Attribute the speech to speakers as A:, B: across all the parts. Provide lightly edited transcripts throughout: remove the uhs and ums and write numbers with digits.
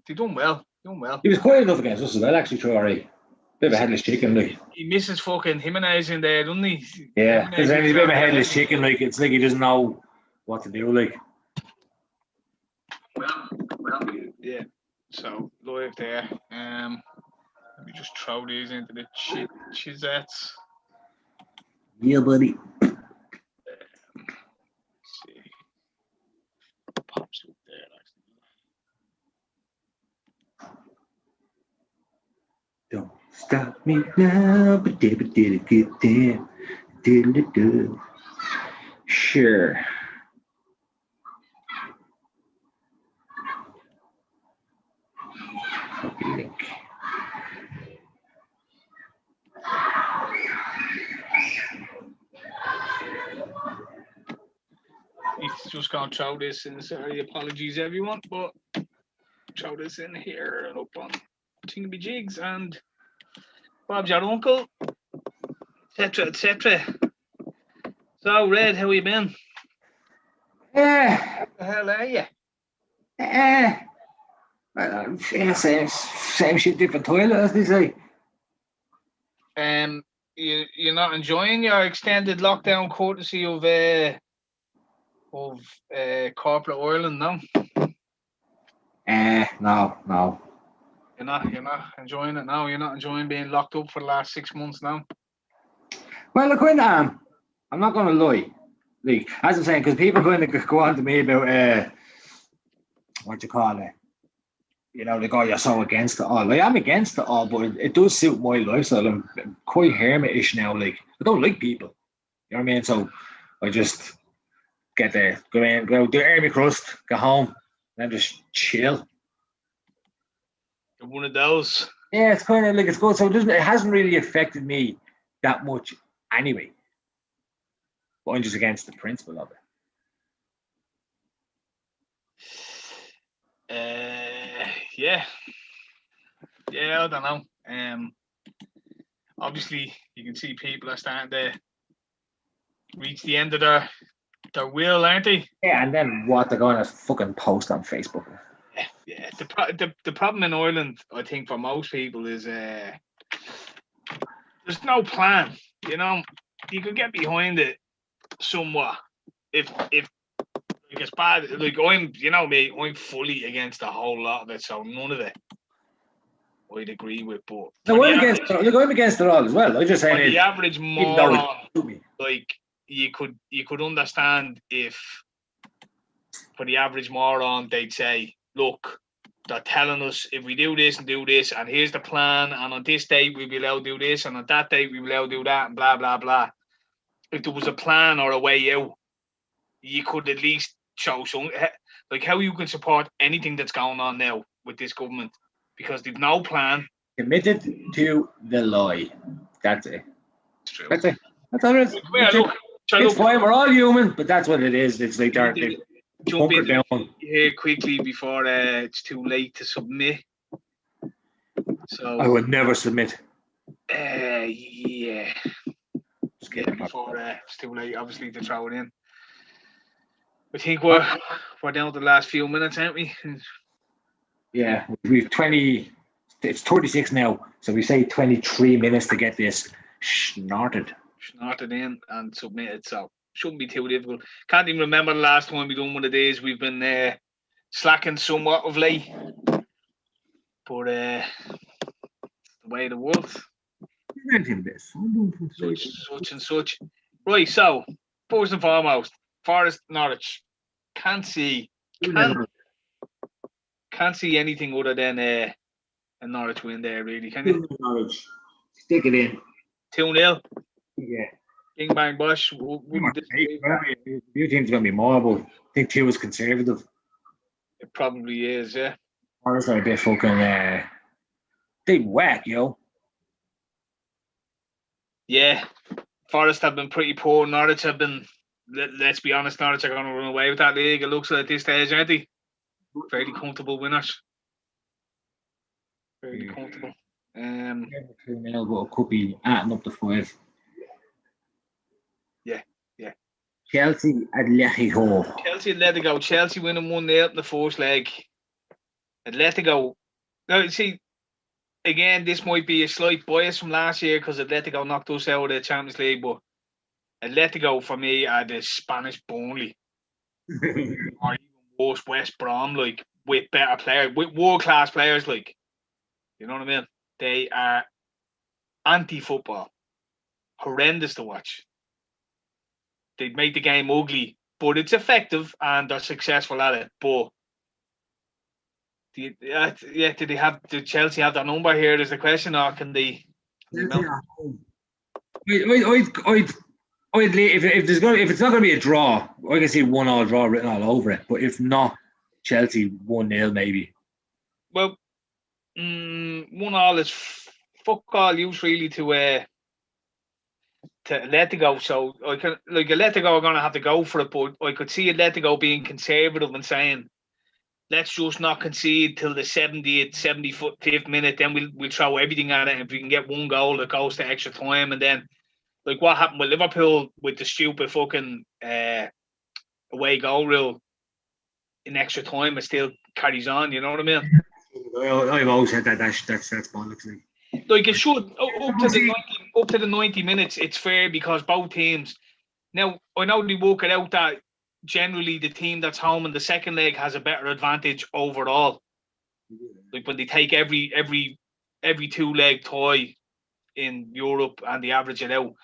A: They done well.
B: He was quiet enough against us as well, actually, through alright. Bit of a headless chicken, like.
A: He misses fucking Jimenez in there, doesn't he?
B: Yeah, because he's a bit of a headless chicken, like, it's like he doesn't know what to do, like.
A: Well, yeah. So, live there. Let me just throw these into the chisettes.
B: Yeah, buddy.
A: See. Pops up there, actually.
B: Don't stop me now, but did a good damn. Do. Sure. Copy link.
A: He's just gonna throw this in. Sorry, apologies everyone, but throw this in here and up on Thingy Jigs and Bob's your uncle, etc. etc. So Red, how you been?
B: Yeah.
A: What the hell are you?
B: Yeah, same shit, different toilet, as they say.
A: You're not enjoying your extended lockdown courtesy of corporate Ireland, no?
B: No.
A: You're not enjoying it now. You're not enjoying being locked up for the last 6 months now.
B: Well, I kind of am. I'm not going to lie. Like, as I'm saying, because people kind of go on to me about what you call it. You know, they go, you're so against it all. Like, I'm against it all, but it does suit my lifestyle. I'm quite hermitish now. Like, I don't like people. You know what I mean? So I just get there, go in, go do army crust, go home, and then just chill.
A: You're one of those.
B: Yeah, it's kind of like it's good. So it hasn't really affected me that much anyway. But I'm just against the principle of it.
A: Yeah, I don't know. Obviously, you can see people are starting to reach the end of their will, aren't they?
B: Yeah, and then what they're going to fucking post on Facebook.
A: Yeah. The problem in Ireland, I think, for most people is there's no plan. You know, you could get behind it somewhat if it's bad. Like I'm fully against a whole lot of it, so none of it I'd agree with. But
B: no, I'm against it all as well. I'm just saying
A: the average moron, like you could understand if for the average moron they'd say, look, they're telling us if we do this, and here's the plan, and on this date we'll be allowed to do this, and on that date we'll be allowed to do that, and blah blah blah. If there was a plan or a way out, you could at least show some, like how you can support anything that's going on now with this government, because they've no plan.
B: Committed to the lie. That's it.
A: It's true.
B: That's it. That's all it is. It's fine. We're all human, but that's what it is. It's like they're
A: jump in here quickly before it's too late to submit. So
B: I would never submit.
A: Yeah. Just get it before it's too late, obviously, to throw it in. I think we're down to the last few minutes, aren't we?
B: Yeah, we've 20. It's 36 now, so we say 23 minutes to get this snorted
A: in and submitted. So shouldn't be too difficult. Can't even remember the last time we done one of these. We've been slacking somewhat of late, but the way of the world. Such and such. Right. So first and foremost, Forest Norwich. Can't see anything other than a Norwich win there, really, can you?
B: Norwich. Stick it in.
A: 2-0.
B: Yeah.
A: Bing bang bosh.
B: Few teams going to be more, I think 2 is conservative.
A: It probably is, yeah.
B: Forest are a bit fucking big whack, yo.
A: Yeah. Forest have been pretty poor. Norwich have been, let's be honest, Norwich are going to run away with that league. It looks like at this stage, aren't they? Fairly comfortable winners. Fairly comfortable.
B: 2-0, but it could be adding up to 5.
A: Yeah.
B: Chelsea Atletico.
A: Chelsea win 1-0 in the first leg. Atletico. Now, see, again, this might be a slight bias from last year because Atletico knocked us out of the Champions League, but Atletico for me are the Spanish Burnley or even worse West Brom, like with better players, with world class players, like you know what I mean. They are anti-football, horrendous to watch. They make the game ugly, but it's effective and they're successful at it. But did they have? Did Chelsea have that number here? Is the question, or can they?
B: If it's not going to be a draw, I can see 1-1 draw written all over it. But if not, Chelsea 1-0 maybe.
A: Well, 1-1 is fuck all use really to Atletico. So I can Atletico are going to have to go for it, but I could see Atletico being conservative and saying, let's just not concede till the 70th, 75th minute. Then we'll throw everything at it. If we can get one goal, it goes to extra time, and then. Like what happened with Liverpool with the stupid fucking away goal rule in extra time, it still carries on. You know what I mean?
B: I've always said that's bollocks.
A: Like it should up to the 90 minutes. It's fair because both teams. Now I know they work it out that generally the team that's home in the second leg has a better advantage overall. Like when they take every 2-leg tie in Europe and they average it out.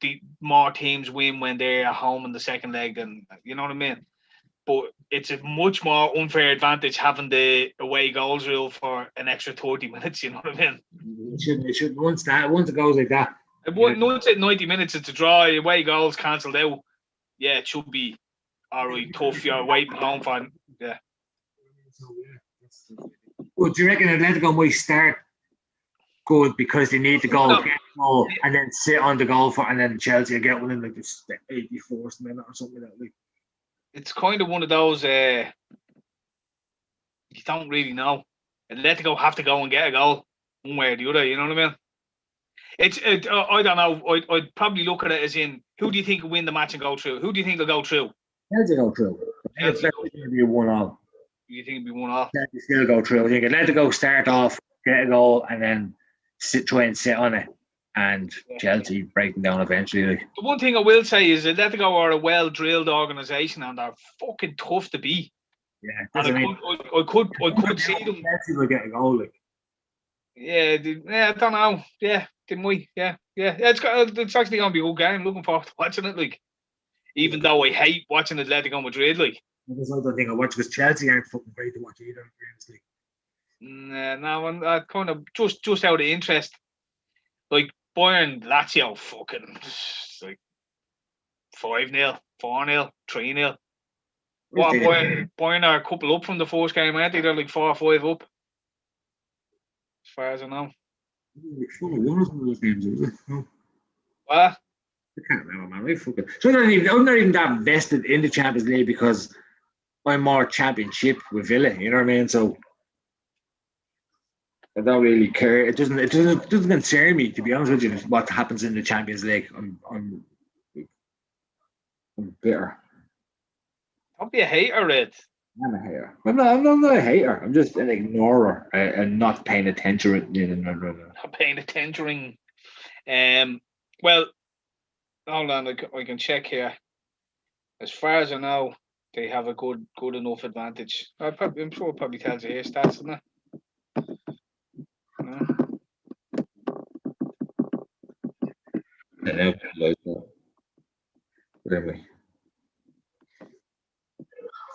A: The more teams win when they're at home in the second leg, and you know what I mean. But it's a much more unfair advantage having the away goals rule for an extra 30 minutes. You know what I mean?
B: It should once it goes like that.
A: Once at 90 minutes, it's a draw. Away goals cancelled out. Yeah, it should be all right. Tough. You're waiting home for. Yeah.
B: Well, do you reckon Atletico might start good because they need the goal, and then sit on the goal and then Chelsea will get one in like the 84th minute or something like that?
A: It's kind of one of those. You don't really know. Atletico have to go and get a goal one way or the other. You know what I mean? I don't know. I'd probably look at it as in who do you think will win the match and go through? Who do you think will go through?
B: Chelsea go through. I think it'll be a 1-1.
A: You think it'll be 1-1?
B: Chelsea still go through. I think Atletico start off, get a goal, and then try and sit on it, and Chelsea breaking down eventually.
A: The one thing I will say is Atletico are a well-drilled organisation and they're fucking tough to beat.
B: Yeah,
A: I could see them.
B: Chelsea will get a goal. Like.
A: Yeah, I don't know. Yeah, they might. Yeah. It's actually gonna be a good game. Looking forward to watching it. Like, even though I hate watching Atletico Madrid, like.
B: There's another thing I watch because Chelsea aren't fucking great to watch either.
A: No, I'm kind of just out of interest. Like Bayern, Lazio, fucking like 5-0, 4-0, 3-0. What Bayern are a couple up from the first game, aren't they? They're like 4 or 5 up. As far as I know. What?
B: I can't remember, man. So I'm not even that vested in the Champions League because I'm more Championship with Villa. You know what I mean? So I don't really care. It doesn't concern me, to be honest with you, what happens in the Champions League. I'm bitter.
A: Don't be a hater, Red.
B: I'm a hater. I'm not a hater. I'm just an ignorer and not paying attention.
A: Not paying attention. Well, hold on. I can check here. As far as I know, they have a good enough advantage. I'm sure it probably tells you here stats, doesn't it?
B: Whatever.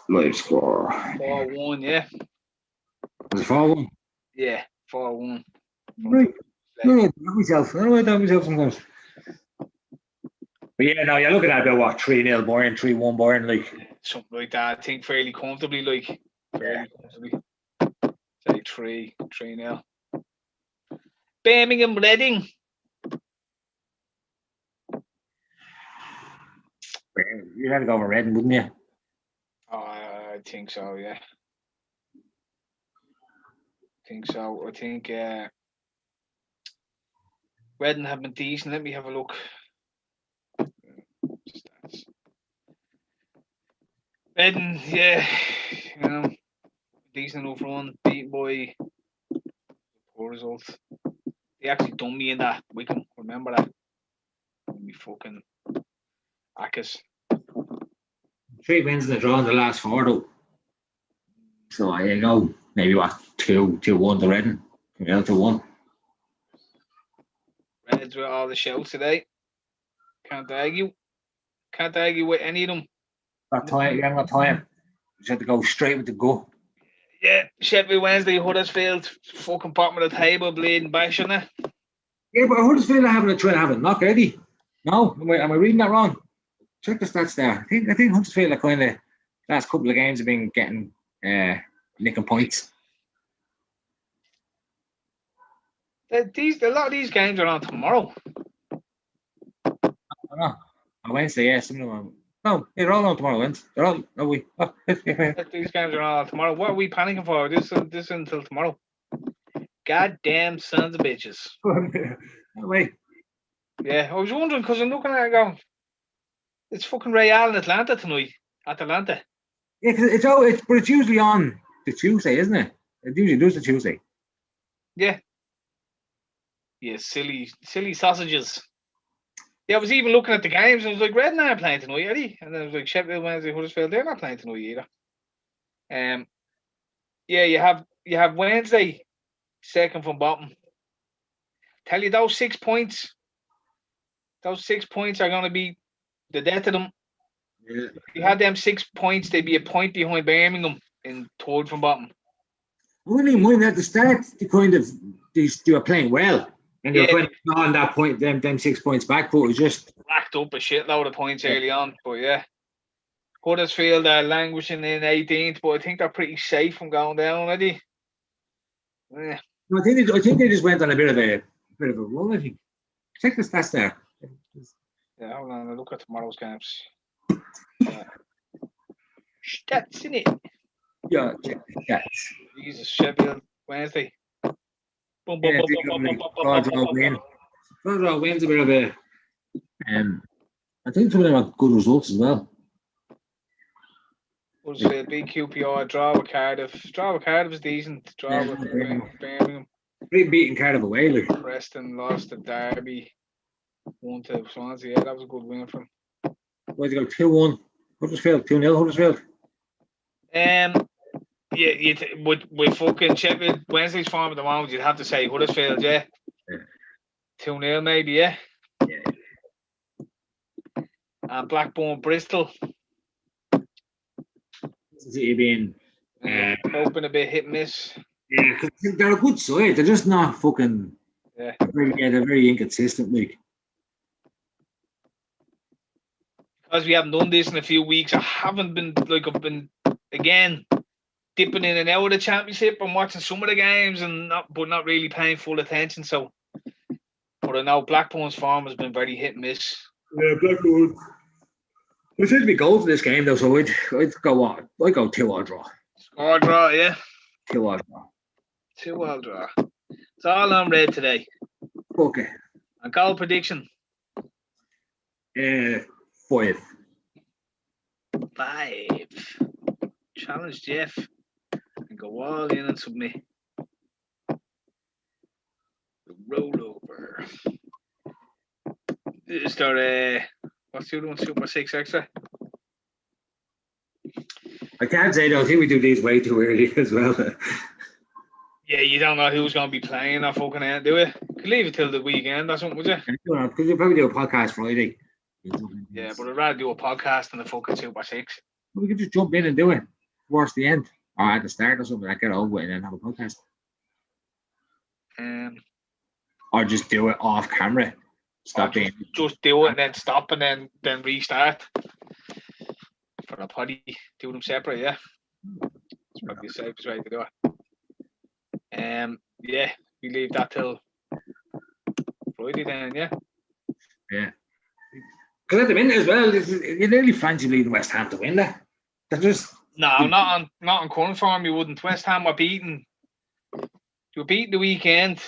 B: Live score.
A: 4-1, yeah.
B: Was it 4-1?
A: Yeah, 4-1.
B: Right. No, I doubt myself sometimes. But yeah, no, you're looking at about what 3-0 Bayern, 3-1 Bayern, like
A: something like that. I think fairly comfortably, like comfortably. Say 3-0. Birmingham Reading.
B: You'd have to go over Reading, wouldn't you?
A: Oh, I think so, yeah. I think so. I think Reading have been decent. Let me have a look. Stats. Reading, yeah, decent enough run, beaten by poor results. They actually done me in that Wickham. Remember that? We fucking Akis.
B: 3 wins and a draw in the last 4 though. So there you go. Maybe what 2-1 to Reading. Yeah, 2-1.
A: Reds with all the shouts today. Can't argue. Can't argue with any of them.
B: Got time. You haven't got time. Just had to go straight with the gut.
A: Yeah, Sheffield Wednesday, Huddersfield, fucking bottom of the table, bleeding back, shouldn't it?
B: Yeah, but Huddersfield are having a try to have a knock, Eddie. No, am I reading that wrong? Check the stats there. I think Huddersfield are kind of last couple of games have been getting nicking points.
A: A lot of these games are on tomorrow.
B: I don't know. On Wednesday, yeah, some of them. No, they're all on tomorrow. They're all. No, we. Oh,
A: these games are on tomorrow. What are we panicking for? This until tomorrow. Goddamn sons of bitches.
B: No way.
A: Yeah, I was wondering because I'm looking at it going, it's fucking Real in Atlanta tonight. Atalanta.
B: Yeah, but it's usually on the Tuesday, isn't it? It usually does the Tuesday.
A: Yeah. Yeah, silly sausages. Yeah, I was even looking at the games. I was like, Redden aren't playing tonight, Eddie. And then I was like, Sheffield Wednesday, Huddersfield, they're not playing tonight either. Yeah, you have Wednesday second from bottom. Tell you those 6 points. Those 6 points are going to be the death of them.
B: Yeah.
A: If you had them 6 points, they'd be a point behind Birmingham in third from bottom.
B: I wouldn't mind at the start. They were playing well, and they were kind of on that point. Them 6 points back, but it was just
A: racked up a shitload of points early on. But yeah, Huddersfield are languishing in 18th, but I think they're pretty safe from going down already. Yeah.
B: I think they just went on a bit of a run. I think. Check the stats there.
A: Yeah, hold on. I'll look at tomorrow's games. Stats, innit?
B: Yeah, check the stats.
A: Jesus, Sheffield Wednesday.
B: Draw win. Draw win's a bit of a. I think some of them are good results as well.
A: Huddersfield beat QPR, draw with Cardiff. Draw with Cardiff is decent. Draw with Birmingham.
B: Pretty beating Cardiff away, like.
A: Preston lost to Derby. 1-2 Swansea. Yeah, that was a good win for them.
B: Where'd you go? 2-1. Huddersfield. 2-0 Huddersfield.
A: Yeah, with fucking Sheffield Wednesday's form at the moment, you'd have to say Huddersfield, yeah. 2-0 maybe, yeah. And Blackburn, Bristol.
B: City being
A: hoping a bit hit and miss.
B: Yeah, because they're a good side. They're just not fucking.
A: Yeah.
B: They're very inconsistent, like.
A: Because we haven't done this in a few weeks, I've been again dipping in and out of the championship and watching some of the games but not really paying full attention. So, but I know Blackburn's form has been very hit and miss.
B: Yeah, Blackburn. There seems to be goals in this game though, so I'd go on. I'd go 2-2 draw.
A: Score draw, yeah.
B: 2-2 draw.
A: 2-2 draw. It's all on red today.
B: Okay.
A: And goal prediction.
B: 5.
A: 5. Challenge Jeff and go all in and submit. The rollover. Is there what's the other one? Super 6 extra?
B: I can't say though. I think we do these way too early as well.
A: Yeah, you don't know who's going to be playing or fucking out, do you? Could leave it till the weekend or something, would you?
B: Because you'll probably do a podcast Friday.
A: Yeah, but I'd rather do a podcast than a fucking Super 6.
B: We could just jump in and do it towards the end or at the start or something. I get over it and then have a podcast. Or just do it off camera. Stop it.
A: Just do it and then stop and then restart. For a potty, do them separate, yeah. It's probably the safest way to do it. Yeah, we leave that till Friday then, yeah.
B: Yeah. Because at the minute as well, you nearly fancy leaving West Ham to win that. They're just
A: not on current form. You wouldn't. West Ham were beaten. They were beaten the weekend.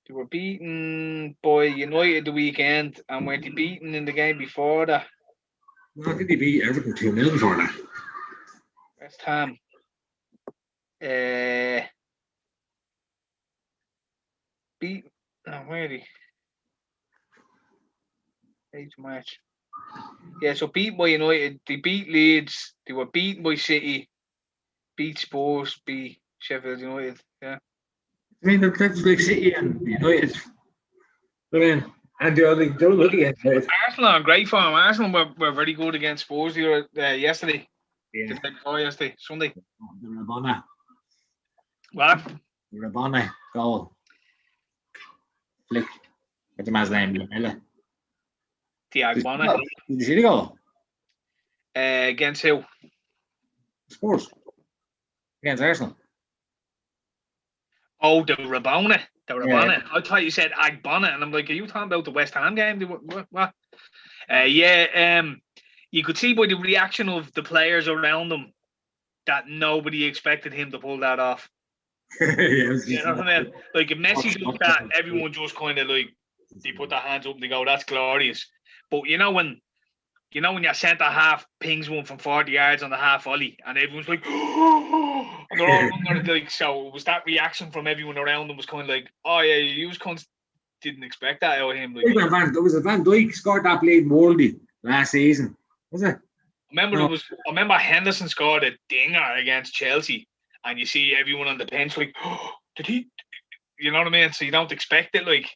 A: They were beaten by United the weekend, and weren't they beaten in the game before that?
B: No, I think they beat Everton 2-0 before that.
A: West Ham. Beat. Where are they? 8th March. Yeah, so beat by United. They beat Leeds. They were beaten by City. Beat Spurs. Beat Sheffield United. Yeah.
B: I mean, that's like City and United. I mean, and they're looking at it.
A: Arsenal are great form. Arsenal were very good against Spurs yesterday.
B: Yeah.
A: The day before yesterday, Sunday.
B: The Rabona.
A: What?
B: The Rabona goal. Flick. What's the man's name? Lamella.
A: Tiagbana.
B: Did you see the goal?
A: Against who?
B: Spurs. Against Arsenal.
A: Oh, the Rabona. The Rabona.
B: Yeah.
A: I thought you said Agbana, and I'm like, are you talking about the West Ham game? What? You could see by the reaction of the players around him that nobody expected him to pull that off. You know what I mean? Like, if Messi does that, everyone just kind of like, they put their hands up and they go, that's glorious. But you know when your centre half pings one from 40 yards on the half volley and everyone's like, and they're all under, like, so it was that reaction from everyone around them was kind of like, oh yeah, you didn't expect that out of him. Like,
B: there was a Van Dijk scored that played Moldy last season, was it?
A: I remember Henderson scored a dinger against Chelsea, and you see everyone on the bench like, oh, did he? You know what I mean? So you don't expect it, like.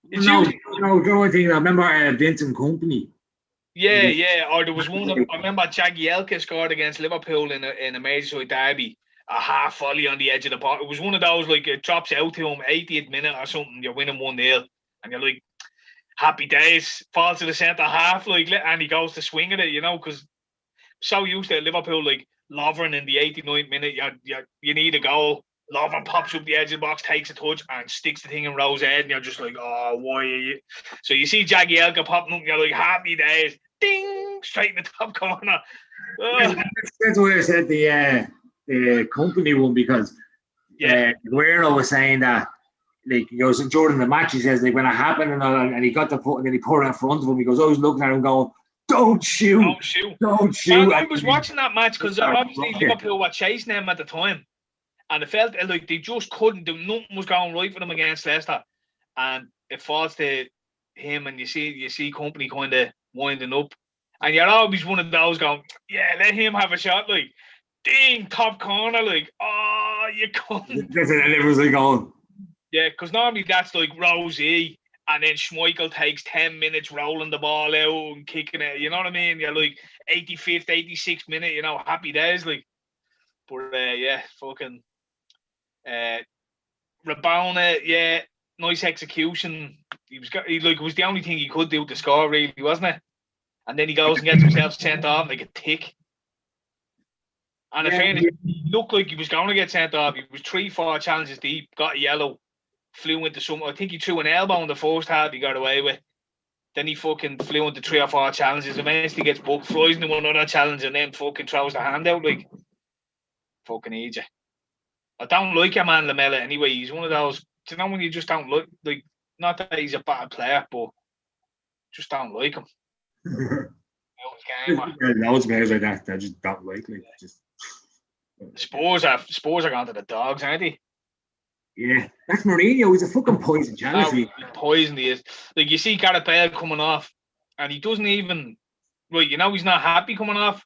B: No, the only thing I remember Vincent Kompany.
A: Yeah. Or there was one. I remember Jagielka scored against Liverpool in a Merseyside derby, a half volley on the edge of the box. It was one of those, like, it drops out to him 80th minute or something. You're winning 1-0, and you're like, happy days. Falls to the centre half, like, and he goes to swing at it, you know, because so used to Liverpool, like, Lovren in the 89th minute. You need a goal. Lovren pops up the edge of the box, takes a touch, and sticks the thing in Rowe's head, and you're just like, oh, why are you? So you see Jagielka popping up, and you're like, happy days. Ding! Straight in the top corner.
B: That's why I said the company one, because Guerrero was saying that, like, he goes, during the match, he says, like, when it happened and he got the foot and then he put it in front of him, he goes, I was looking at him going, don't shoot.
A: Man, I was watching that match because obviously Liverpool were chasing them at the time, and it felt like they just couldn't do. Nothing was going right for them against Leicester, and it falls to him, and you see company kind of winding up, and you're always one of those going, yeah, let him have a shot, like, ding, top corner, like, oh, you couldn't.
B: That's it, and it was like going.
A: Yeah, because normally that's like Rosie, and then Schmeichel takes 10 minutes rolling the ball out and kicking it. You know what I mean? You're like 85th, 86th minute, you know, happy days. Like, but fucking Rabona, yeah, nice execution. It was the only thing he could do to score, really, wasn't it? And then he goes and gets himself sent off like a tick. And in fairness, he looked like he was going to get sent off. He was 3-4 challenges deep, got a yellow. Flew into some. I think he threw an elbow in the first half. He got away with. Then he fucking flew into 3 or 4 challenges. Eventually gets booked, flies into another challenge, and then fucking throws the hand out like fucking idiot. I don't like him, man, Lamella. Anyway, he's one of those. Do you know when you just don't like? Not that he's a bad player, but just don't like him.
B: Loads of players like that. I just don't like. Just
A: Spurs are going to the dogs, aren't they?
B: Yeah, that's Mourinho. He's a fucking poison chalice.
A: Poison he is. Like, you see Gareth Bale coming off, and he doesn't even, right, you know, he's not happy coming off.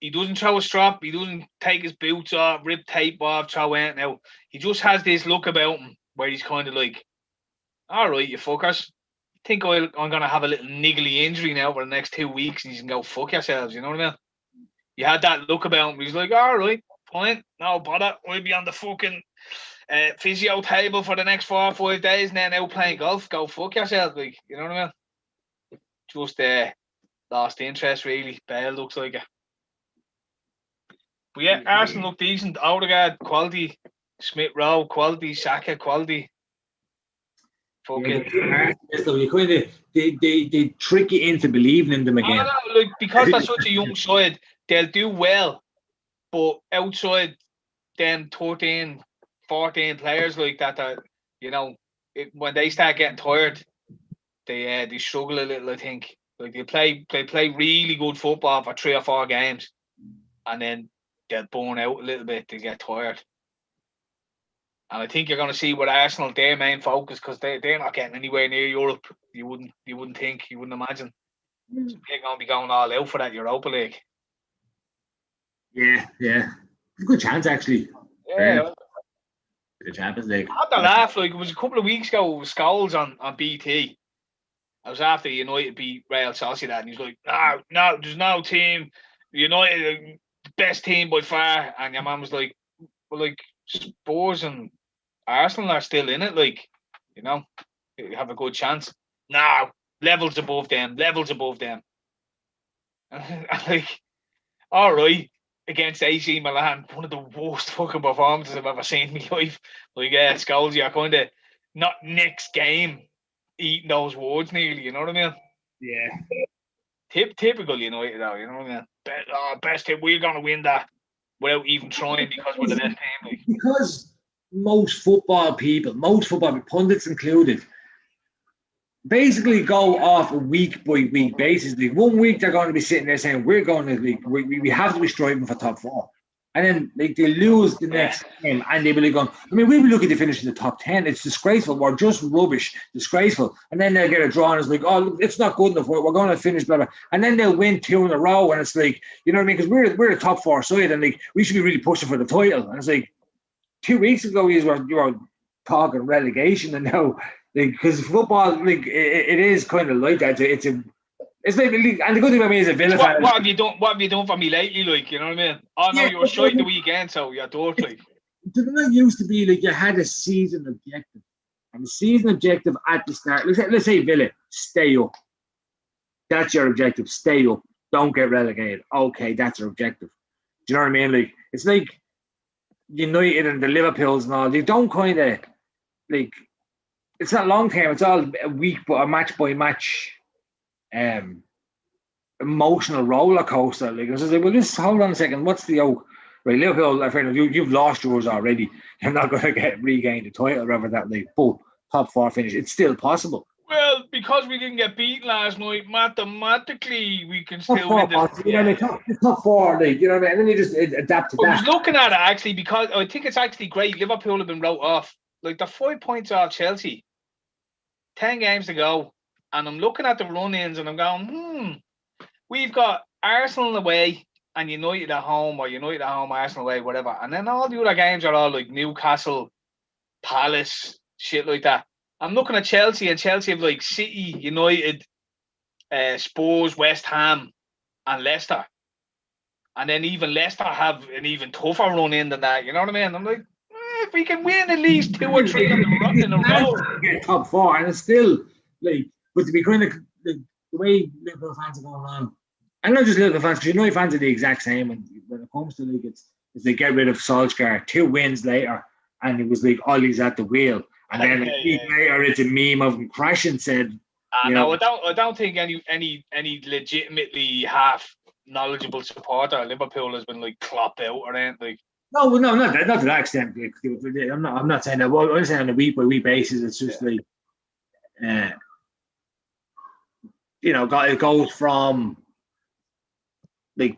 A: He doesn't throw a strap. He doesn't take his boots off, rip tape off, throw anything out. He just has this look about him where he's kind of like, all right, you fuckers. Think I'm going to have a little niggly injury now for the next 2 weeks, and you can go fuck yourselves, you know what I mean? You had that look about him. He's like, all right, fine, no bother. We'll be on the fucking physio table for the next 4 or 5 days, and then out playing golf. Go fuck yourself, like, you know what I mean? Just lost interest, really. Bale looks like it. But yeah, Arsenal look decent. Odegaard, quality. Smith Rowe, quality. Saka, quality. Fucking.
B: You kind of they trick you into believing in them again.
A: Like, because they're such a young side, they'll do well. But outside them 13, 14 players like that, you know, when they start getting tired, they struggle a little, I think. Like, they play really good football for 3 or 4 games, and then they'll burn out a little bit. They get tired. And I think you're going to see with Arsenal their main focus, because they're not getting anywhere near Europe. You wouldn't think, you wouldn't imagine. So they're going to be going all out for that Europa League.
B: Yeah. It's a good chance, actually.
A: Yeah.
B: The Champions League.
A: I had to laugh. Like, it was a couple of weeks ago, it was Scholes on BT. I was after United beat Real Sociedad, and he's like, no, there's no team. United, the best team by far. And your man was like, well, like, Spurs and Arsenal are still in it, like, you have a good chance. No, levels above them. And like, all right, against AC Milan, one of the worst fucking performances I've ever seen in my life. Like, Scholes, you're kind of not next game eating those words nearly, you know what I mean?
B: Yeah.
A: Typical United, though, you know what I mean? Best team, we're going to win that without even trying, because we're the best team. Like.
B: Because most football people, pundits included, basically go off a week by week basis. Like, 1 week they're going to be sitting there saying we're going to, like, we have to be striving for top 4, and then like they lose the next game and they will be going. I mean, we were looking to finish in the top 10. It's disgraceful. We're just rubbish, disgraceful. And then they'll get a draw and it's like, oh, look, it's not good enough. We're going to finish, blah blah. And then they'll win 2 in a row, and it's like, you know what I mean? Because we're a top 4 side, and like we should be really pushing for the title. And it's like 2 weeks ago you were talking relegation, and now, like, because football, like, it is kind of like that. It's like, and the good thing about me is a Villa fan.
A: What have you done for me lately? Like, you know what I mean? Oh no, you were shite the weekend, so you're dirt, like.
B: Didn't it used to be like you had a season objective, and the season objective at the start? Let's say Villa, stay up. That's your objective. Stay up. Don't get relegated. Okay, that's your objective. Do you know what I mean? Like, it's like United and the Liverpools and all. They don't kind of, like, it's not long term. It's all a week, but a match by match, emotional roller coaster. Like, I was like, well, just hold on a second. What's the right? Liverpool, I think you've lost yours already. You're not going to regain the title, whatever that league. But top 4 finish, it's still possible.
A: Well, because we didn't get beaten last night, mathematically we can still win
B: the top 4 league. You know what I mean? And then you just adapt to that.
A: I was looking at it actually, because I think it's actually great. Liverpool have been wrote off. Like, they're 5 points off Chelsea. 10 games to go, and I'm looking at the run-ins and I'm going, we've got Arsenal away and United at home, or United at home, Arsenal away, whatever. And then all the other games are all like Newcastle, Palace, shit like that. I'm looking at Chelsea, and Chelsea have like City, United, Spurs, West Ham, and Leicester. And then even Leicester have an even tougher run-in than that, you know what I mean? I'm like, if we can win at least 2 or 3 in a row,
B: get top 4, and it's still like, but to be kind of the way Liverpool fans are going on, and not just Liverpool fans, because United fans are the exact same. And when it comes to league, it's they get rid of Solskjaer 2 wins later, and it was like Ollie's at the wheel, and then a week later it's a meme of him crashing. Said,
A: no, I don't think any legitimately half knowledgeable supporter of Liverpool has been like clopped out or anything. Like,
B: no, not to that extent. I'm not saying that. Well, I'm saying on a week by week basis, it's just like, it goes from like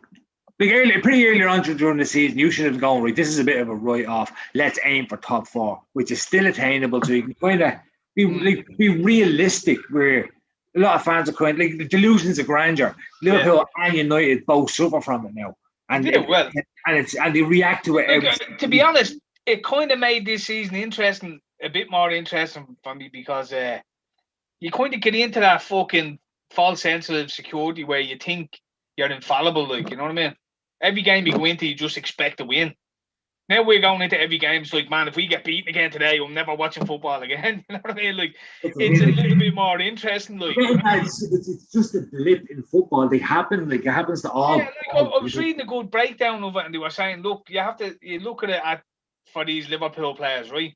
B: pretty early on during the season. You should have gone, right, this is a bit of a write off. Let's aim for top 4, which is still attainable. So you can kind of be realistic. Where a lot of fans are kind of like the delusions of grandeur. Liverpool and United both suffer from it now. And they react to it.
A: Look, to be honest, it kind of made this season interesting, a bit more interesting for me, because you kind of get into that fucking false sense of security where you think you're infallible, like, you know what I mean? Every game you go into, you just expect to win. Now we're going into every game, it's like, man, if we get beaten again today, I'm never watching football again. You know what I mean? Like, it's a little bit more interesting. Like,
B: it's just a blip in football. They happen, like, it happens to all.
A: Yeah, like, I was reading a good breakdown of it, and they were saying, look, you look at it for these Liverpool players, right?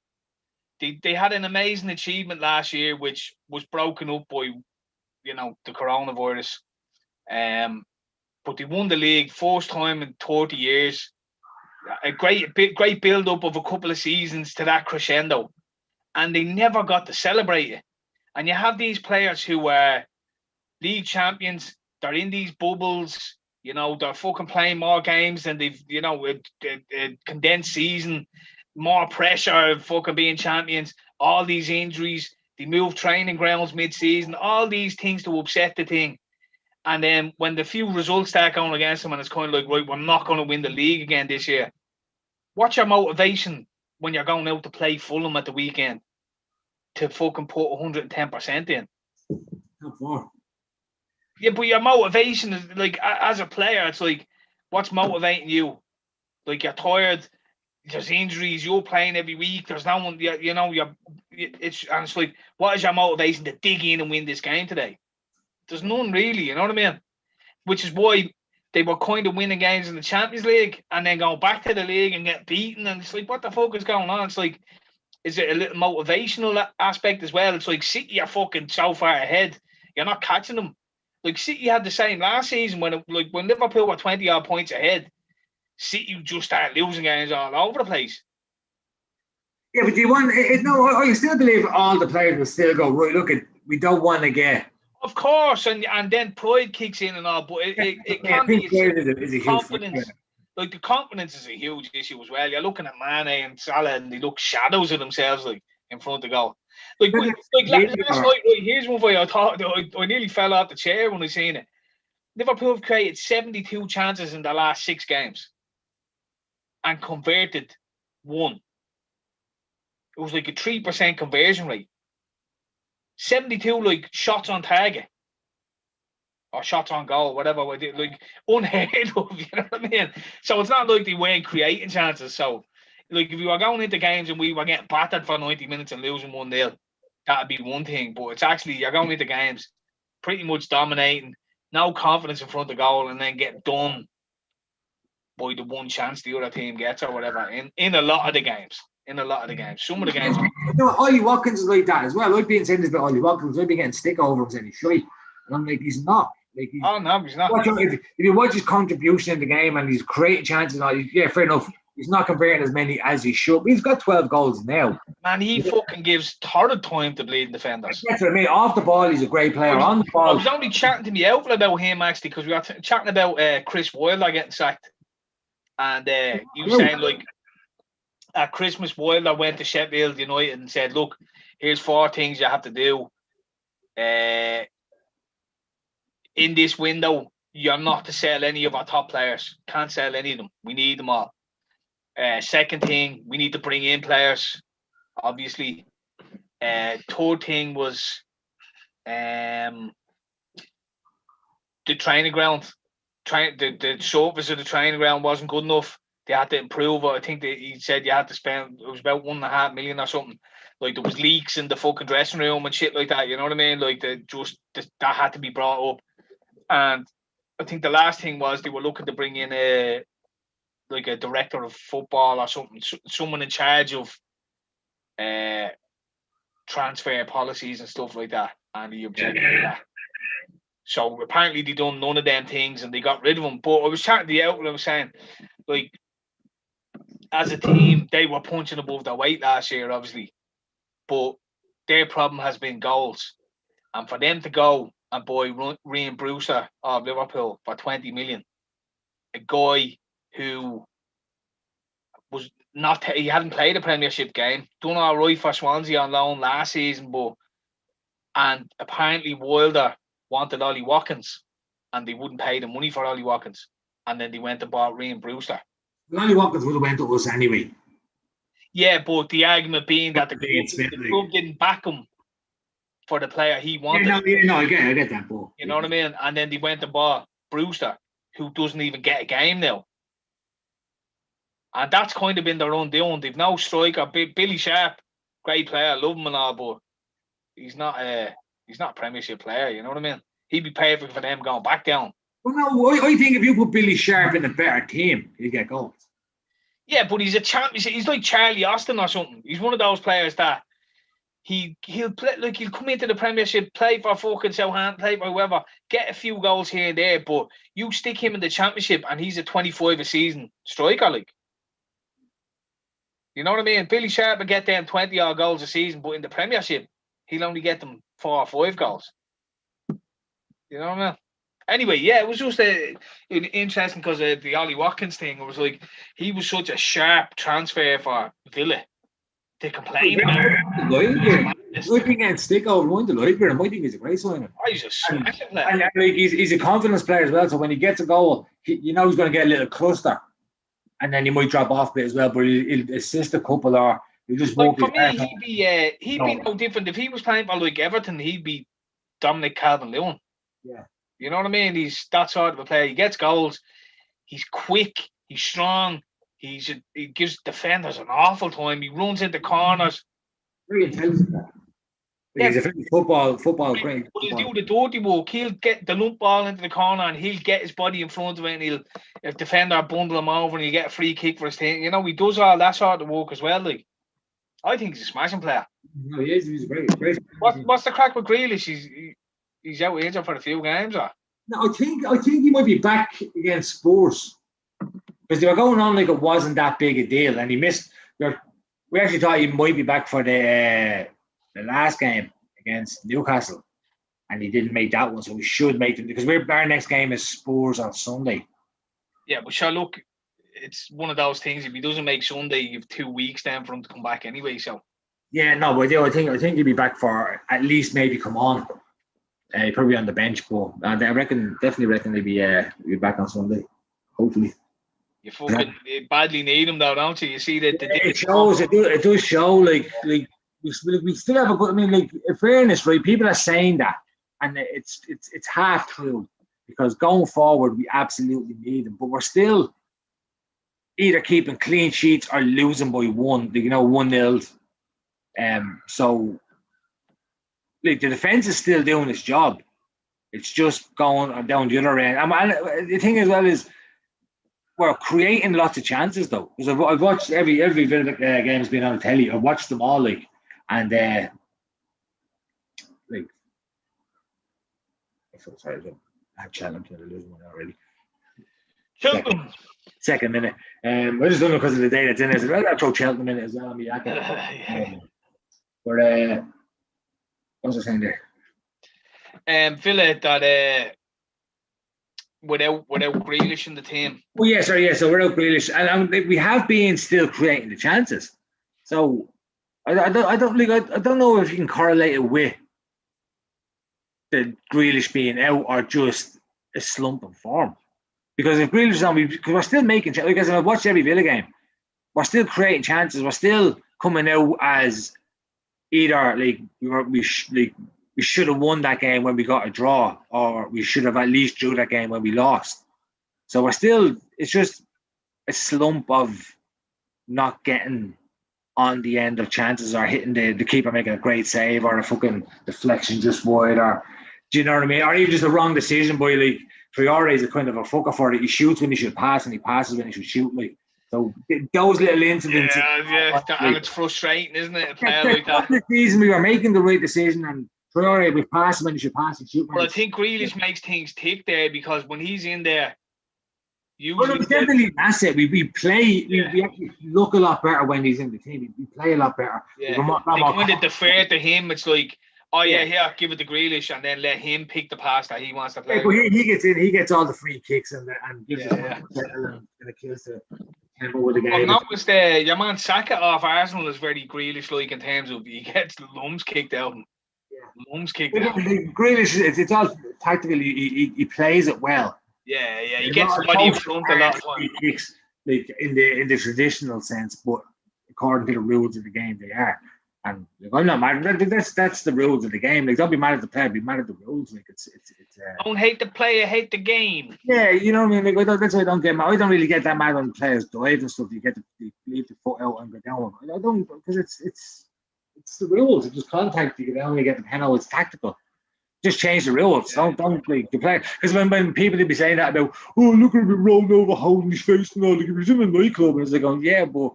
A: They had an amazing achievement last year, which was broken up by, the coronavirus. But they won the league first time in 30 years. A great build up of a couple of seasons to that crescendo, and they never got to celebrate it. And you have these players who are league champions. They're in these bubbles. You know, they're fucking playing more games than they've, you know, a condensed season, more pressure, fucking being champions, all these injuries, they move training grounds mid-season, all these things to upset the thing. And then when the few results start going against them and it's kind of like, right, we're not going to win the league again this year. What's your motivation when you're going out to play Fulham at the weekend to fucking put 110% in?
B: Not far.
A: Yeah, but your motivation is like, as a player, it's like, what's motivating you? Like, you're tired, there's injuries, you're playing every week, there's no one, you know, it's like, what is your motivation to dig in and win this game today? There's none really, you know what I mean? Which is why they were kind of winning games in the Champions League and then going back to the league and get beaten. And it's like, what the fuck is going on? It's like, is it a little motivational aspect as well? It's like City are fucking so far ahead, you're not catching them. Like City had the same last season when Liverpool were 20 odd points ahead. City just started losing games all over the place.
B: Yeah, but do you want it? No, I still believe all the players will still go, right, look, we don't want to get.
A: Of course, and then pride kicks in and all, but it can be
B: is a
A: confidence. Like the confidence is a huge issue as well. You're looking at Mane and Salah, and they look shadows of themselves, like in front of goal. Like last night, here's one way I thought I nearly fell off the chair when I seen it. Liverpool have created 72 chances in the last 6 games and converted 1. It was like a 3% conversion rate. 72 like shots on target or shots on goal, whatever. Like unheard of, you know what I mean? So it's not like they weren't creating chances. So like if we were going into games and we were getting battered for 90 minutes and losing 1-0, that'd be one thing. But it's actually you're going into games pretty much dominating, no confidence in front of goal, and then get done by the one chance the other team gets or whatever. In a lot of the games. Some of the games.
B: No, Ollie Watkins is like that as well. I've been saying this about Ollie Watkins. I've been getting stick over him saying he's shy. And I'm like, he's not. Like, he's
A: no, he's not.
B: If you watch his contribution in the game and he's creating chances, yeah, fair enough. He's not converting as many as he should. But he's got 12 goals now.
A: Man, he fucking gives third time to bleeding defenders.
B: That's what I mean. Off the ball, he's a great player. On the ball,
A: I was only chatting to me out about him actually because we were chatting about Chris Wilder getting sacked. And he was saying like, at Christmas, Wilder went to Sheffield United and said, look, here's 4 things you have to do. In this window, you're not to sell any of our top players. Can't sell any of them. We need them all. Second thing, we need to bring in players, obviously. Third thing was the training ground. The surface of the training ground wasn't good enough. They had to improve it. I think he said you had to spend, it was about 1.5 million or something. Like there was leaks in the fucking dressing room and shit like that. You know what I mean? Like that had to be brought up. And I think the last thing was they were looking to bring in a director of football or something, someone in charge of transfer policies and stuff like that. And he objected to that. So apparently they done none of them things and they got rid of him. But I was chatting to the outlet, I was saying, like, as a team, they were punching above their weight last year, obviously. But their problem has been goals. And for them to go and buy Ryan Brewster of Liverpool for 20 million, a guy who was not, he hadn't played a Premiership game, done all right for Swansea on loan last season, and apparently Wilder wanted Ollie Watkins and they wouldn't pay the money for Ollie Watkins. And then they went and bought Ryan Brewster.
B: Ollie Watkins would have went to us anyway.
A: Yeah, but the argument being that the club didn't back him for the player he wanted.
B: I get that, but
A: you know what I mean? And then they went and bought Brewster, who doesn't even get a game now. And that's kind of been their own doing. They've no striker. Billy Sharp, great player, love him and all, but he's not a Premiership player, you know what I mean? He'd be perfect for them going back down.
B: Well, no, I think if you put Billy Sharp in a better team, he'll get goals. Yeah,
A: but he's a champion. He's like Charlie Austin or something. He's one of those players that he'll play, like he'll come into the Premiership, play for fucking Southampton, play for whoever, get a few goals here and there, but you stick him in the Championship and he's a 25 a season striker, like. You know what I mean? Billy Sharp will get them 20 odd goals a season, but in the Premiership, he'll only get them 4 or 5 goals. You know what I mean? Anyway, yeah, it was just interesting because of the Ollie Watkins thing. It was like he was such a sharp transfer for Villa. They complain about
B: I think against stick over one to Liger, and I think he's a great signing.
A: Oh, he's a smashing player.
B: And like, he's a confidence player as well. So when he gets a goal, you know he's going to get a little cluster, and then he might drop off a bit as well. But he'll assist a couple, or he'll just walk.
A: Like for me, he'd be no different if he was playing for like Everton. He'd be Dominic Calvert-Lewin.
B: Yeah,
A: you know what I mean. He's that sort of a player. He gets goals. He's quick. He's strong. He gives defenders an awful time. He runs into corners.
B: Very intelligent. Yeah. He's a football great.
A: But he'll do the dirty work. He'll get the lump ball into the corner and he'll get his body in front of it, and if defender bundle him over and he'll get a free kick for his team. You know, he does all that sort of work as well. Like, I think he's a smashing player.
B: No, he is. He's great.
A: What's the crack with Grealish? He's out injured for a few games, or?
B: No, I think he might be back against Spurs because they were going on like it wasn't that big a deal, and he missed. We actually thought he might be back for the last game against Newcastle, and he didn't make that one, so we should make them because our next game is Spurs on Sunday.
A: Yeah, but sure, look, it's one of those things. If he doesn't make Sunday, you have 2 weeks then for him to come back anyway. So.
B: Yeah, no, but I think he'll be back for at least maybe come on. Probably on the bench, but I definitely reckon he'll be back on Sunday, hopefully.
A: You fucking badly need him though, don't you? You see that
B: it shows. It does show. Like we still have a good. I mean, like in fairness, right? People are saying that, and it's half true because going forward we absolutely need him, but we're still either keeping clean sheets or losing by 1-0. So. Like the defense is still doing its job. It's just going down the other end. And the thing as well is we're creating lots of chances though. Because I've watched every game has been on the telly. I've watched them all and sorry, I have Cheltenham to lose one already.
A: Cheltenham.
B: Second minute. I just don't know because of the day that's in it. I'll throw Cheltenham in it as well. But what was I saying there?
A: Villa that without Grealish in the team.
B: Oh yeah, sorry, yeah. So without Grealish, and we have been still creating the chances. So I don't know if you can correlate it with the Grealish being out or just a slump in form. Because if Grealish is on, because we're still making chances. Because I've watched every Villa game, we're still creating chances. We're still coming out as either like we should have won that game when we got a draw, or we should have at least drew that game when we lost. So it's just a slump of not getting on the end of chances or hitting the keeper making a great save or a fucking deflection just wide, or do you know what I mean? Or even just a wrong decision by like Traore is a kind of a fucker for it. He shoots when he should pass and he passes when he should shoot. Like so, those little incidents.
A: Yeah, and it's frustrating, isn't it? A player like that.
B: The season we were making the right decision and Traore we pass when he should pass and shoot.
A: Well, I think Grealish makes things tick there because when he's in there,
B: usually definitely that's it. We play. We actually look a lot better when he's in the team. We play a lot better.
A: Yeah. When they defer to him, it's like, oh yeah, here, give it to Grealish, and then let him pick the pass that he wants to play.
B: Yeah, but he gets in. He gets all the free kicks and gives us and it kills the tempo with the game.
A: Well, not with your man Saka off Arsenal is very Grealish-like in terms of he gets the lumps kicked out. Lumps kicked out.
B: Grealish, it's all tactical. He plays it well.
A: Yeah, he gets the body in front a lot.
B: Kicks, like in the traditional sense, but according to the rules of the game, they are. And like, I'm not mad. That's the rules of the game. Like, don't be mad at the player, be mad at the rules. Like, it's.
A: Don't hate the player, hate the game.
B: Yeah, you know what I mean. Like, that's why I don't get mad. I don't really get that mad when players dive and stuff. You leave the foot out and go down. I don't because it's the rules. It's just contact. You go down and you get the penalty. It's tactical. Just change the rules. Don't like the player. Because when people be saying that about, oh, look at him rolled over, holding his face and all. Like, if he's in a nightclub, and it's like, going, yeah, but.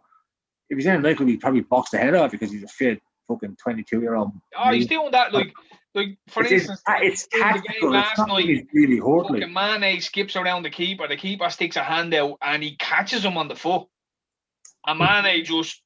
B: If he's in a nightclub, he'd probably box the head off because he's a fit fucking 22-year-old.
A: Oh, he's doing that like for instance,
B: it's tactical.
A: Last night,
B: it's really hard.
A: Fucking Mane skips around the keeper sticks a hand out and he catches him on the foot. And Mane just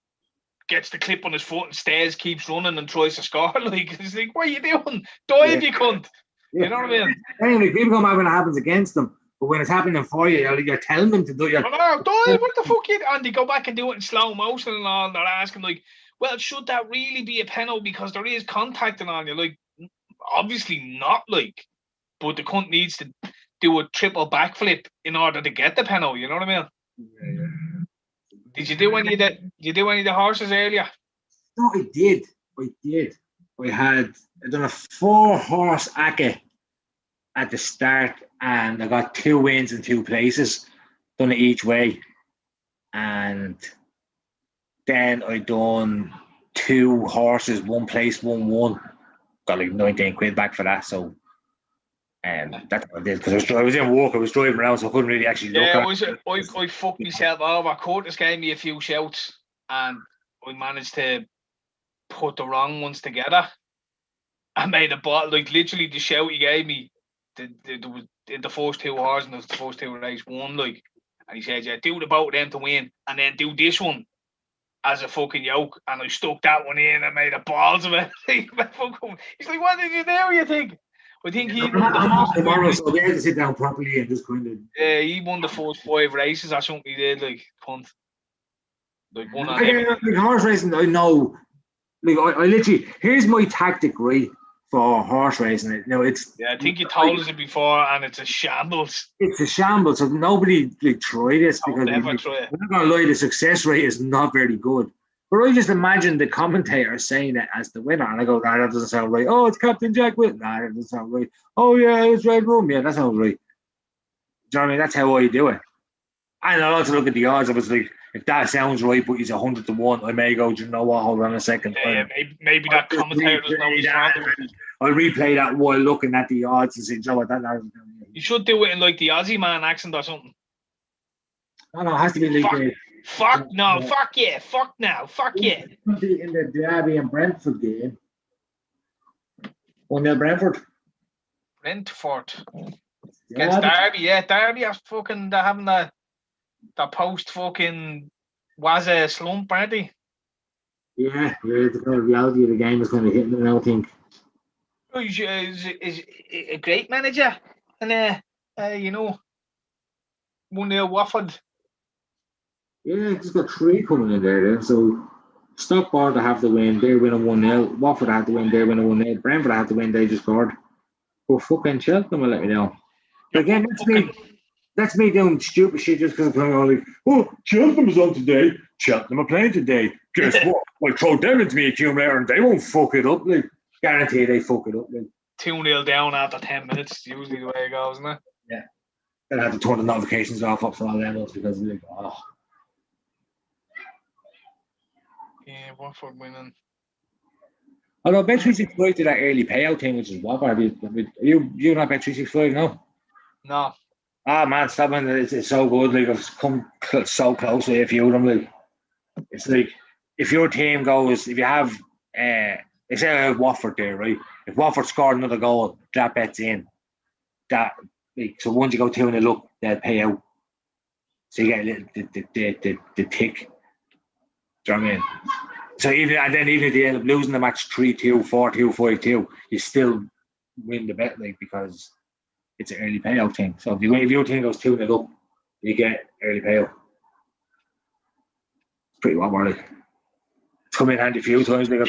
A: gets the clip on his foot and stays, keeps running and tries to score. Like, it's like, what are you doing? Dive, you cunt.
B: Yeah.
A: You know what I mean?
B: Anyway, people come out when it happens against them, but when it's happening for you, you're telling them to do it.
A: I know, Doyle, what the fuck you? And they go back and do it in slow motion and all. And they're asking like, well, should that really be a penalty because there is contacting on you? Like, obviously not. Like, but the cunt needs to do a triple backflip in order to get the penalty. You know what I mean?
B: Yeah.
A: Did you do any of that? Did you do any of the horses earlier?
B: No, I did. I done a 4-horse acca at the start, and I got 2 wins in 2 places, done it each way. And then I done 2 horses, 1 place, 1 got like 19 quid back for that. So that's what I did, because I was in work, I was driving around, so I couldn't really actually look at it.
A: I fucked myself over. Curtis gave me a few shouts and I managed to put the wrong ones together. I made a bot, like literally the shout he gave me, was in the first 2 hours and the first 2 race won, like, and he said, yeah, do the both of them to win and then do this one as a fucking yoke, and I stuck that one in and made a balls of it. He's like, what did you do, you think? I think he won the first
B: tomorrow, so we had to sit down properly and just kind of.
A: Yeah, he won the first 5 races or something. He did, like, punt. Like, one on
B: like horse racing, I know. Like, I literally, here's my tactic, right, for horse racing. Now, it's.
A: Yeah, I think you told us it before, and it's a shambles.
B: It's a shambles. So nobody like try this, because
A: never try it.
B: I'm not gonna lie, the success rate is not very good. But I just imagine the commentator saying it as the winner, and I go, nah, that doesn't sound right. Oh, it's Captain Jack Whit. Nah, that doesn't sound right. Oh yeah, it's Red Room. Yeah, that sounds right. Do you know what I mean? That's how I do it. And I also look at the odds. I was like, if that sounds right, but he's 100 to 1, I may go, do you know what? Hold on a second.
A: Yeah, maybe that commentator doesn't know he's wrong.
B: I'll replay that while looking at the odds and say, Joe, what that.
A: You should do it in like the Aussie man accent or something.
B: No, it has to be like
A: fuck no, fuck yeah, fuck now, fuck yeah.
B: In the Derby and Brentford game. 1-0 Brentford.
A: Brentford. Against Derby, yeah. Derby are fucking, they're having the post fucking was a slump, aren't they?
B: Yeah, the kind of reality of the game is kind of hitting them now, I think.
A: He's a great manager, and you know, 1-0 Watford.
B: Yeah, he's got 3 coming in there then. So Stockport to have to win, they're winning 1-0. Watford have to win, they're winning 1-0. Brentford have to win, they just scored. But fucking Cheltenham will let me know. But again, that's me doing stupid shit just because I'm playing all like, oh, Cheltenham is on today. Cheltenham are playing today. Guess what? I'll throw them into me accumulator and they won't fuck it up. Like, guarantee they fuck it up. Like
A: 2-0 down after 10 minutes, usually the way it goes, isn't it?
B: Yeah. Then I have to turn the notifications off up for all them ones because they're like, oh.
A: Yeah, Watford winning.
B: Although Bet365 did that early payout thing, which is what are you not Bet365, no?
A: No.
B: Ah man, stop it. It's so good. Like, I've come so close with a few of them. Like, it's like if your team goes, if you have they say Watford there, right? If Watford scored another goal, that bet's in. That, like, so once you go 2-0 up, they'll pay out. So you get the tick. Do you know what I mean? So even if they end up losing the match 3-2, 4-2, 5-2, you still win the bet, like, because it's an early payout thing. So if your team goes 2-0 up, you get early payout. It's pretty well worth it. It's come in handy a few times. Like, I've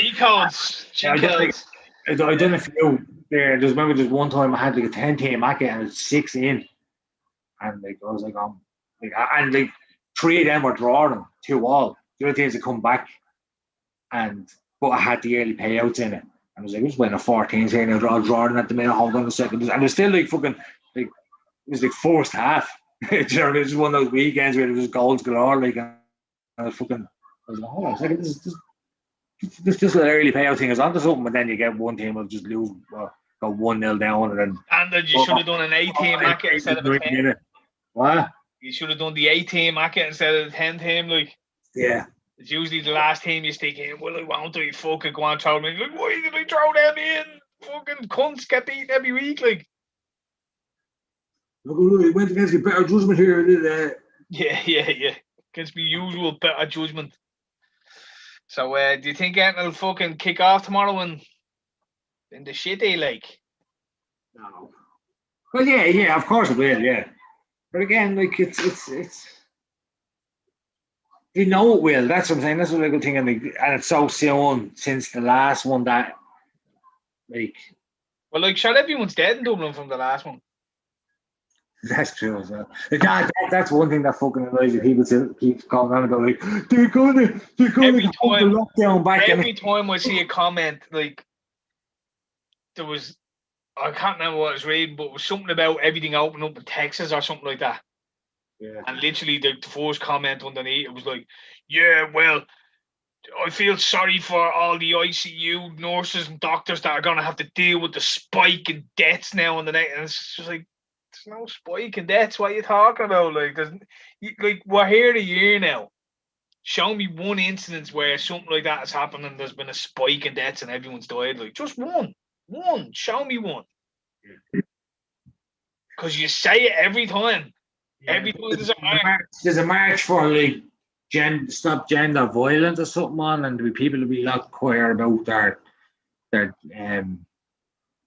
B: done a few there. There's one time I had like a 10-team market and it's 6 in, and like I was like, and like 3 of them were drawing 2-2. The other teams that come back, but I had the early payouts in it. I was like, I was winning a 14 here and I'll drawing at the minute. Hold on a second, and it's still like fucking like, it was like first half. Do you know what I mean? It was one of those weekends where there was goals galore. Like, and I was like, hold on a second, this just an early payout thing is onto something, and then you get one team will just lose, go 1-0 down, and then.
A: And then you should have done an 8-team market instead of a 10.
B: What?
A: You should have done the 8-team market instead of the 10-team, like.
B: Yeah.
A: It's usually the last team you stick in. Well, I want to fucking go on throw them in. Like, why did I throw them in? Fucking cunts get beaten every week, like.
B: Look, he went against your better judgment here, did it?
A: Yeah. Against my usual better judgment. So, do you think it'll fucking kick off tomorrow in the shitty, like?
B: No. Well, yeah, of course it will, yeah. But again, like it's you know it will. That's what I'm saying. That's what I'm thinking. Like, and it's so soon since the last one that like
A: Well, like, sure, everyone's dead in Dublin from the last one.
B: that's true as well. Like, that's one thing that fucking annoys you. People still keep going on about like they're gonna put the lockdown back.
A: Every time I see a comment, like there was, I can't remember what I was reading, but it was something about everything opening up in Texas or something like that.
B: Yeah.
A: And literally the first comment underneath it was like, "Yeah, well, I feel sorry for all the ICU nurses and doctors that are gonna have to deal with the spike in deaths now and the next." And it's just like, there's no spike in deaths. What are you talking about? Like, like we're here a year now. Show me one instance where something like that has happened and there's been a spike in deaths and everyone's died. Like, just one. Show me one. Because you say it every time.
B: Yeah.
A: Every time
B: there's a march for like stop gender violence or something on, and there'll be people will be like quiet about their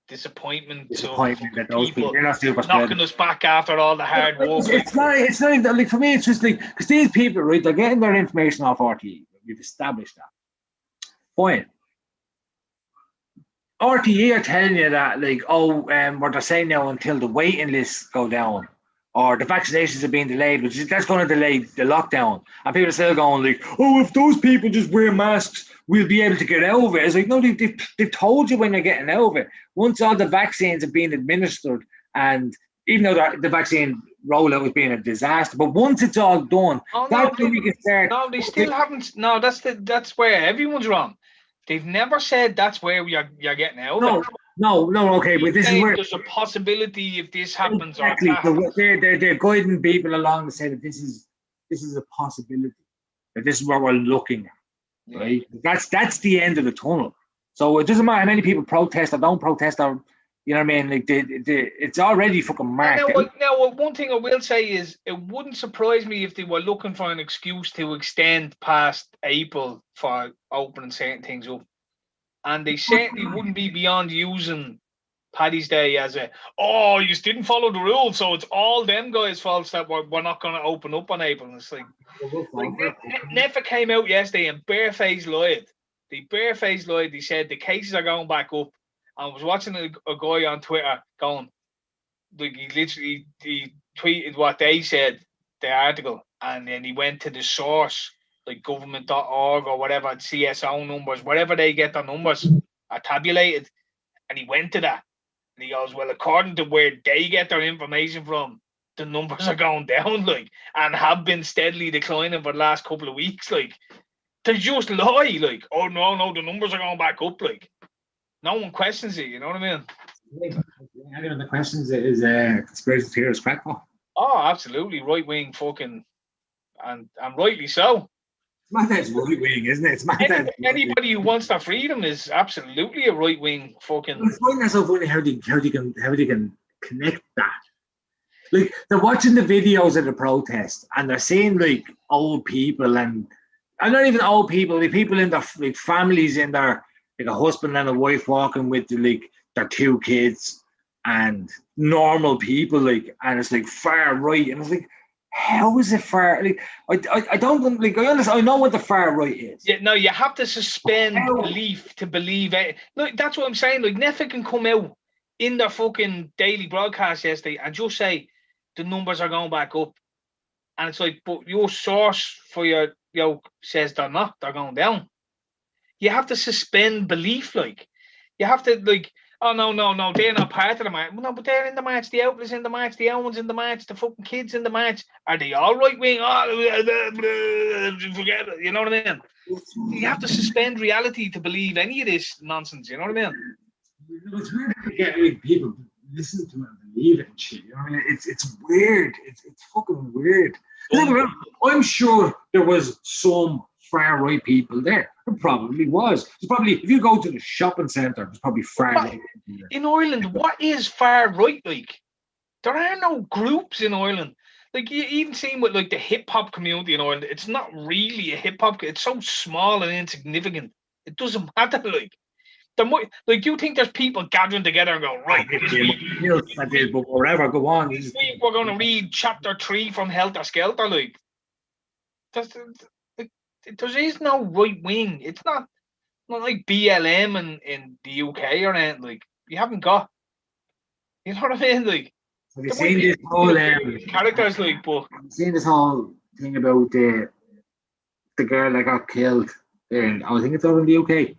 A: disappointment
B: that those people
A: are not super knocking us back after all the hard work.
B: It's not like for me. It's just like because these people, right? They're getting their information off RTE. We've established that. Fine. RTE are telling you that, like, what they're saying now until the waiting lists go down or the vaccinations are being delayed, that's going to delay the lockdown. And people are still going like, oh, if those people just wear masks, we'll be able to get out of it. It's like, no, they've told you when you're getting out of it. Once all the vaccines are being administered, and even though the vaccine rollout has been a disaster, but once it's all done, that's when we can start.
A: No, they still haven't. No, that's where everyone's wrong. They've never said that's where you're getting out of it.
B: No, okay, but this is where
A: there's a possibility if this happens.
B: Exactly. So they're guiding people along to say that this is a possibility. That this is what we're looking at. Right? That's the end of the tunnel. So it doesn't matter how many people protest or don't protest or you know what I mean? Like it's already fucking marked.
A: Now, one thing I will say is it wouldn't surprise me if they were looking for an excuse to extend past April for opening certain things up. And they certainly wouldn't be beyond using Paddy's Day as you just didn't follow the rules, so it's all them guys' faults that we're not going to open up on April. And it's like Nefa came out yesterday and barefaced lied. They barefaced lied. They said the cases are going back up. I was watching a guy on Twitter going, like he tweeted what they said, the article, and then he went to the source, like government.org or whatever, CSO numbers, wherever they get their numbers are tabulated, and he went to that. And he goes, well, according to where they get their information from, the numbers are going down, like, and have been steadily declining for the last couple of weeks. Like, they just lie, like, oh no, the numbers are going back up, like. No one questions it, you know what I mean?
B: Anyone that questions it is conspiracy theorist crackpot.
A: Oh, absolutely, right wing fucking, and rightly so.
B: It's my dad's right wing, isn't it? It's my
A: anybody who wants their freedom is absolutely a right wing fucking.
B: It's finding so funny how they can connect that. Like they're watching the videos of the protest and they're seeing like old people and not even old people, the people in their like families in their like a husband and a wife walking with like their two kids and normal people like, and it's like far right, and it's like, how is it far? Like I don't like I understand. I know what the far right is.
A: Yeah, no, you have to suspend belief to believe it. Look, that's what I'm saying. Like Nefa can come out in their fucking daily broadcast yesterday and just say the numbers are going back up, and it's like, but your source for your says they're not. They're going down. You have to suspend belief, like you have to like, oh no, they're not part of the march. No, but they're in the march, the outlaws in the march, the Owens in the march, the fucking kids in the march. Are they all right wing? Oh, forget it. You know what I mean? You have to suspend reality to believe any of this nonsense. You know what I mean?
B: It's hard to get people listen to it and believe it and shit. You know what I mean? It's weird. It's fucking weird. I'm sure there was some far right people there. There probably was. There's probably, if you go to the shopping centre, there's probably far right people there.
A: In Ireland, what is far right like? There are no groups in Ireland. Like you even seen with like the hip hop community in Ireland, it's not really a hip hop. It's so small and insignificant. It doesn't matter. Like Like, do you think there's people gathering together and go, right,
B: but whatever, go on.
A: this week we're going to read chapter 3 from Helter Skelter? Like, there is no right wing. It's not like BLM in the UK or anything. Like, you haven't got. You know what I mean? Like,
B: have you seen this whole
A: characters? Like, but
B: have you seen this whole thing about the girl that got killed? And I think it's over in the UK.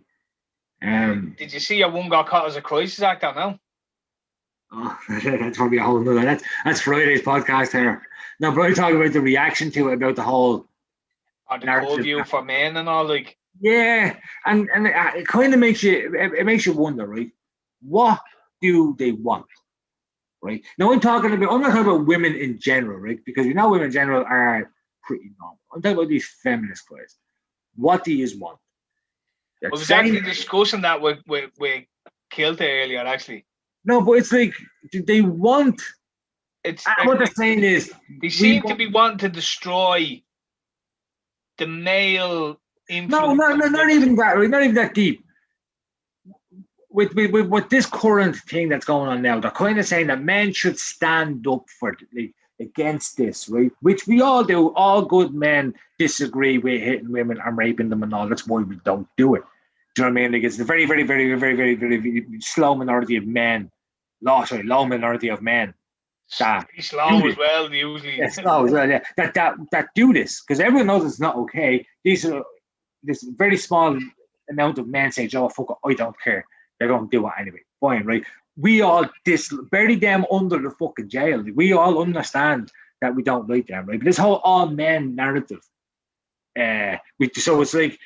A: Did you see how one got caught as a crisis actor now?
B: Oh, that's probably a whole nother. That's Friday's podcast here. No, but I'm talking about the reaction to it, about the whole.
A: Or the curfew for men and all, like.
B: Yeah, and it kind of makes you wonder, right? What do they want? Right now, I'm not talking about women in general, right? Because we know women in general are pretty normal. I'm talking about these feminist guys. What do you want?
A: I was actually discussing that with Kilter earlier, actually.
B: No, but it's like, do they want?
A: It's
B: what they're saying is
A: they seem to be wanting to destroy the male influence.
B: No, not even that. Right? Not even that deep. With this current thing that's going on now, they're kind of saying that men should stand up for against this, right? Which we all do. All good men disagree with hitting women and raping them and all. That's why we don't do it. Do you know what I mean? Like, it's a very, very, very, very, very, very slow minority of men. Low minority of men. That
A: slow as well, usually.
B: Yeah, slow as well. Yeah, that do this, because everyone knows it's not okay. This very small amount of men say, "Joe, fuck it, I don't care." They're going to do it anyway. Fine, right? We all bury them under the fucking jail. We all understand that we don't like them, right? But this whole all men narrative, so it's like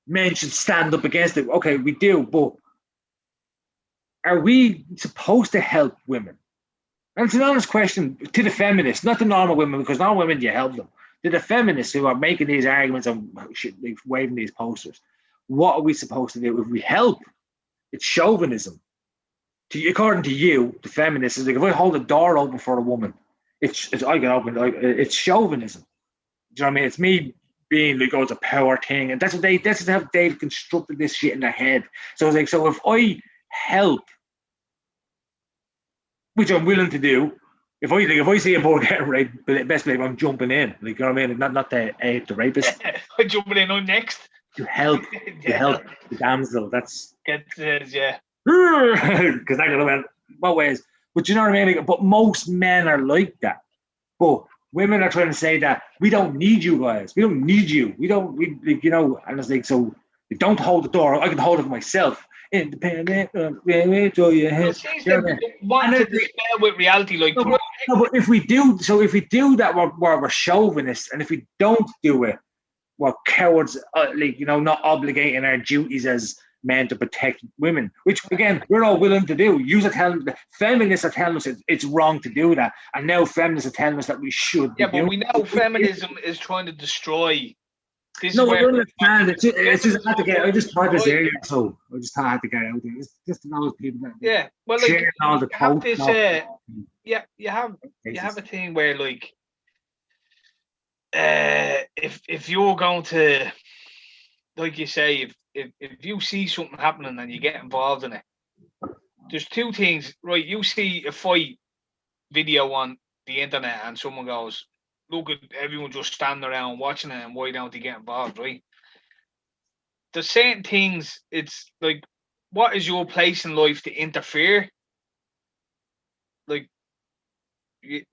B: men should stand up against it. Okay, we do, but are we supposed to help women? And it's an honest question to the feminists, not the normal women, because normal women, you help them. To the feminists who are making these arguments and waving these posters, what are we supposed to do if we help? It's chauvinism. According to you, the feminists, is like, if I hold a door open for a woman, it's I can open. It's chauvinism. Do you know what I mean? It's me being like, oh, it's a power thing, and that's how they've constructed this shit in their head. So it's like, so if I help, which I'm willing to do, if I see a boy getting raped, best believe I'm jumping in. Like, you know what I mean? Not to aid the rapist.
A: I'm jumping in on next.
B: To help the damsel. That's
A: yeah.
B: Because I don't know what ways. But you know what I mean? But most men are like that. But women are trying to say that we don't need you guys. We don't need you. And it's like, so don't hold the door. I can hold it myself. Independent. Throw your head.
A: Want to dispel with reality, like.
B: No, but if we do that, we're chauvinists, and if we don't do it, we're cowards. Not obligating our duties as men to protect women, which again we're all willing to do. Feminists are telling us it's wrong to do that, and now feminists are telling us that we should.
A: Yeah, but we know feminism is trying to destroy.
B: No, I understand. It's just I had to get. I just thought this earlier, so I just thought I had to get out there. It's just to those people that
A: share all the quotes. You have a thing where like, if you're going to, like you say, if you see something happening and you get involved in it, there's two things, right? You see a fight video on the internet and someone goes, look at everyone just standing around watching it, and why don't they get involved, right? There's certain things, it's like, what is your place in life to interfere? Like,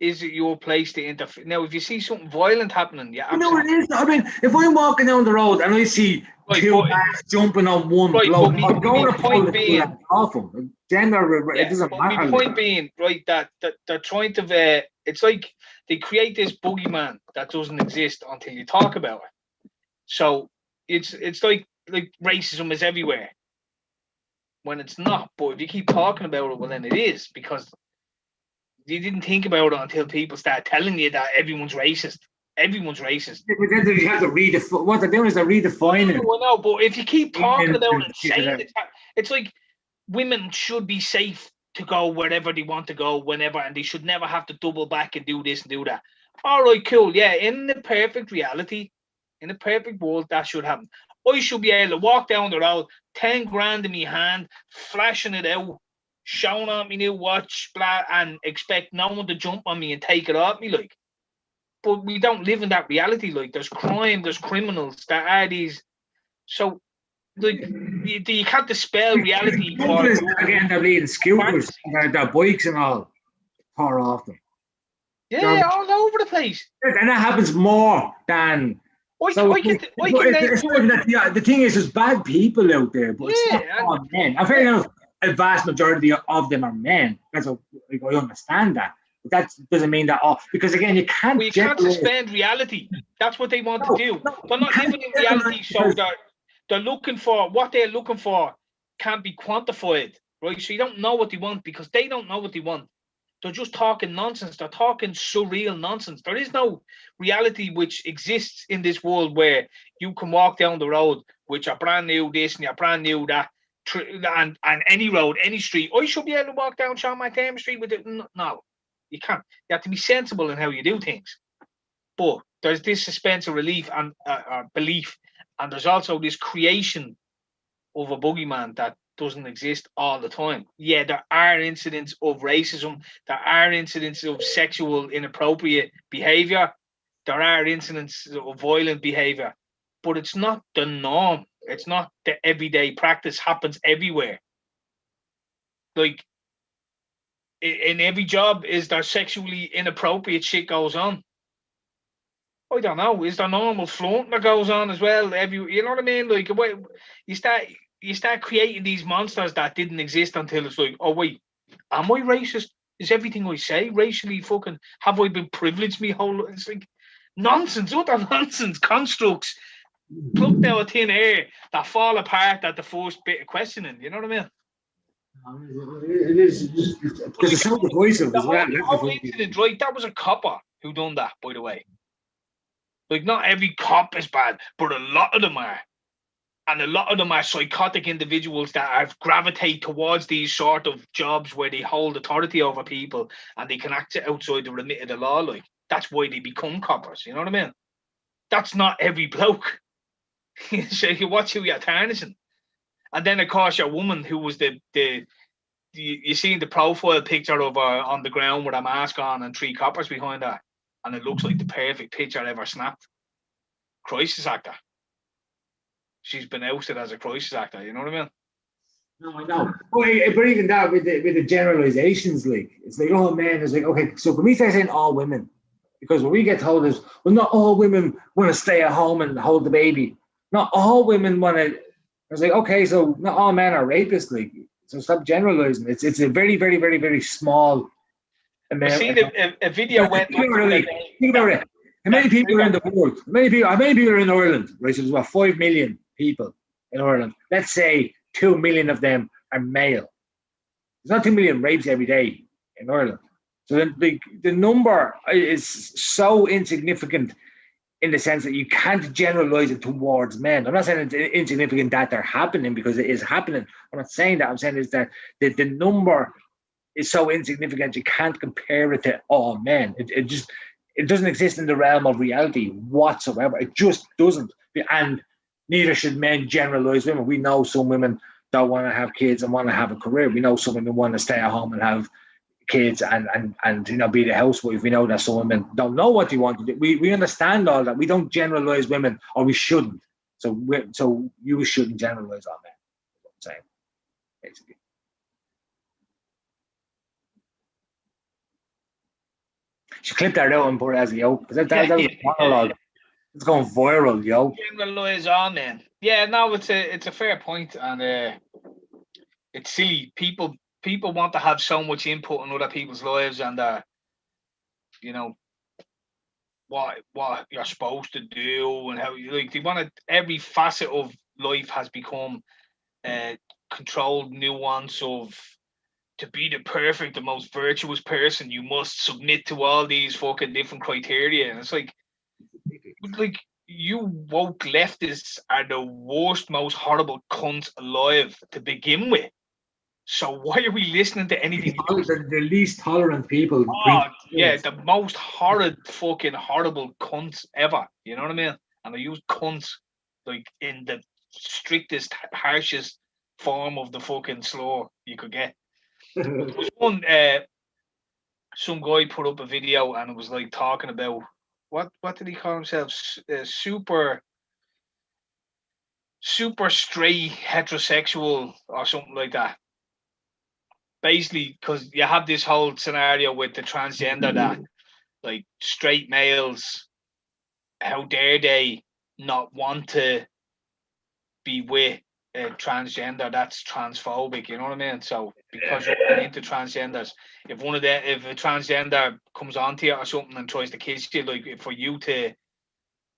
A: is it your place to interfere? Now, if you see something violent happening, yeah,
B: it is. I mean, if I'm walking down the road and I see two guys jumping on one bloke, I'm going to point being off them. Gender, it doesn't matter.
A: My point being, right, that they're trying to. It's like they create this boogeyman that doesn't exist until you talk about it. So it's like racism is everywhere when it's not. But if you keep talking about it, well, then it is, because you didn't think about it until people start telling you that everyone's racist. Everyone's racist.
B: But then you have to redefine. What they're doing is they're redefining.
A: No, but if you keep talking about it and saying it, it's like women should be safe to go wherever they want to go, whenever, and they should never have to double back and do this and do that. All right, cool. Yeah, in the perfect reality, in the perfect world, that should happen. I should be able to walk down the road, 10 grand in my hand, flashing it out, showing on my new watch, blah, and expect no one to jump on me and take it off me, like. But we don't live in that reality. Like, there's crime, there's criminals, there are these. So, like, you can't dispel reality for
B: again, they're leading scooters, their bikes and all far off them.
A: Yeah, all over the place.
B: And that happens more than. The thing is, there's bad people out there, but it's not all men. I'm fair enough. A vast majority of them are men. That's I understand that. But that doesn't mean that because again, you can't.
A: Well, you can't suspend reality. That's what they want to do. They're not living in reality, so they're looking for what they're looking for can't be quantified, right? So you don't know what they want because they don't know what they want. They're just talking nonsense. They're talking surreal nonsense. There is no reality which exists in this world where you can walk down the road with your brand new this and your brand new that, and any road, any street. I should be able to walk down Sean McDermott Street with it. No. You can't. You have to be sensible in how you do things. But there's this suspense of relief and belief, and there's also this creation of a boogeyman that doesn't exist all the time. Yeah, there are incidents of racism. There are incidents of sexual inappropriate behavior. There are incidents of violent behavior. But it's not the norm. It's not the everyday practice. Happens everywhere. Like, in every job, is there sexually inappropriate shit goes on? I don't know. Is there normal flaunting that goes on as well? You know what I mean? Like, you start creating these monsters that didn't exist until it's like, oh wait, am I racist? Is everything I say racially fucking? Have I been privileged me whole? It's like nonsense. What are nonsense constructs plucked out of thin air that fall apart at the first bit of questioning? You know what I mean?
B: It is because it's so divisive as well.
A: Incident, right? That was a copper who done that, by the way. Like, not every cop is bad, but a lot of them are. And a lot of them are psychotic individuals that gravitate towards these sort of jobs where they hold authority over people and they can act outside the remit of the law. Like, that's why they become coppers. You know what I mean? That's not every bloke. So you watch who you're tarnishing. And then, of course, your woman who was you seen the profile picture of her on the ground with a mask on and 3 coppers behind her. And it looks like the perfect picture ever snapped. Crisis actor. She's been ousted as a crisis actor, you know what I mean?
B: No, I know. But even that with the generalizations, like, it's like, oh man, it's like, okay, so when we start saying all women, because what we get told is, well, not all women want to stay at home and hold the baby. Not all women want to. It's like, okay, so not all men are rapists, like, so stop generalizing. It's a very, very, very, very small amount.
A: I seen a video went.
B: Think about it. How many people are in the world? How many people are in Ireland? Right, so there's about 5 million people in Ireland. Let's say 2 million of them are male. There's not 2 million rapes every day in Ireland. So the number is so insignificant in the sense that you can't generalize it towards men. I'm not saying it's insignificant that they're happening, because it is happening. I'm not saying that. I'm saying is that the number is so insignificant you can't compare it to all men. It doesn't exist in the realm of reality whatsoever. It just doesn't. And neither should men generalize women. We know some women don't want to have kids and want to have a career. We know some women want to stay at home and have kids and be the housewife. We know that some women don't know what they want to do. We understand all that. We don't generalize women, or we shouldn't. So you shouldn't generalize all men. That's what I'm saying, basically. She clipped that out and put it as a yoke, because that was a monologue. It's going viral, yo.
A: Generalize on, then. Yeah, no, it's a fair point, and it's silly. People want to have so much input in other people's lives, and what you're supposed to do and how you like. They want to. Every facet of life has become controlled nuance of. To be the perfect, the most virtuous person, you must submit to all these fucking different criteria. And it's like you woke leftists are the worst, most horrible cunts alive to begin with. So why are we listening to anything?
B: The least tolerant people.
A: Oh, yeah, the most horrid, fucking horrible cunts ever. You know what I mean? And I use cunts like in the strictest, harshest form of the fucking slur you could get. There was one, some guy put up a video and it was like talking about what did he call himself? Super straight heterosexual or something like that. Basically, because you have this whole scenario with the transgender that, like, straight males, how dare they not want to be with a transgender that's transphobic, you know what I mean? So because you're into transgenders, if a transgender comes onto you or something and tries to kiss you, like, for you to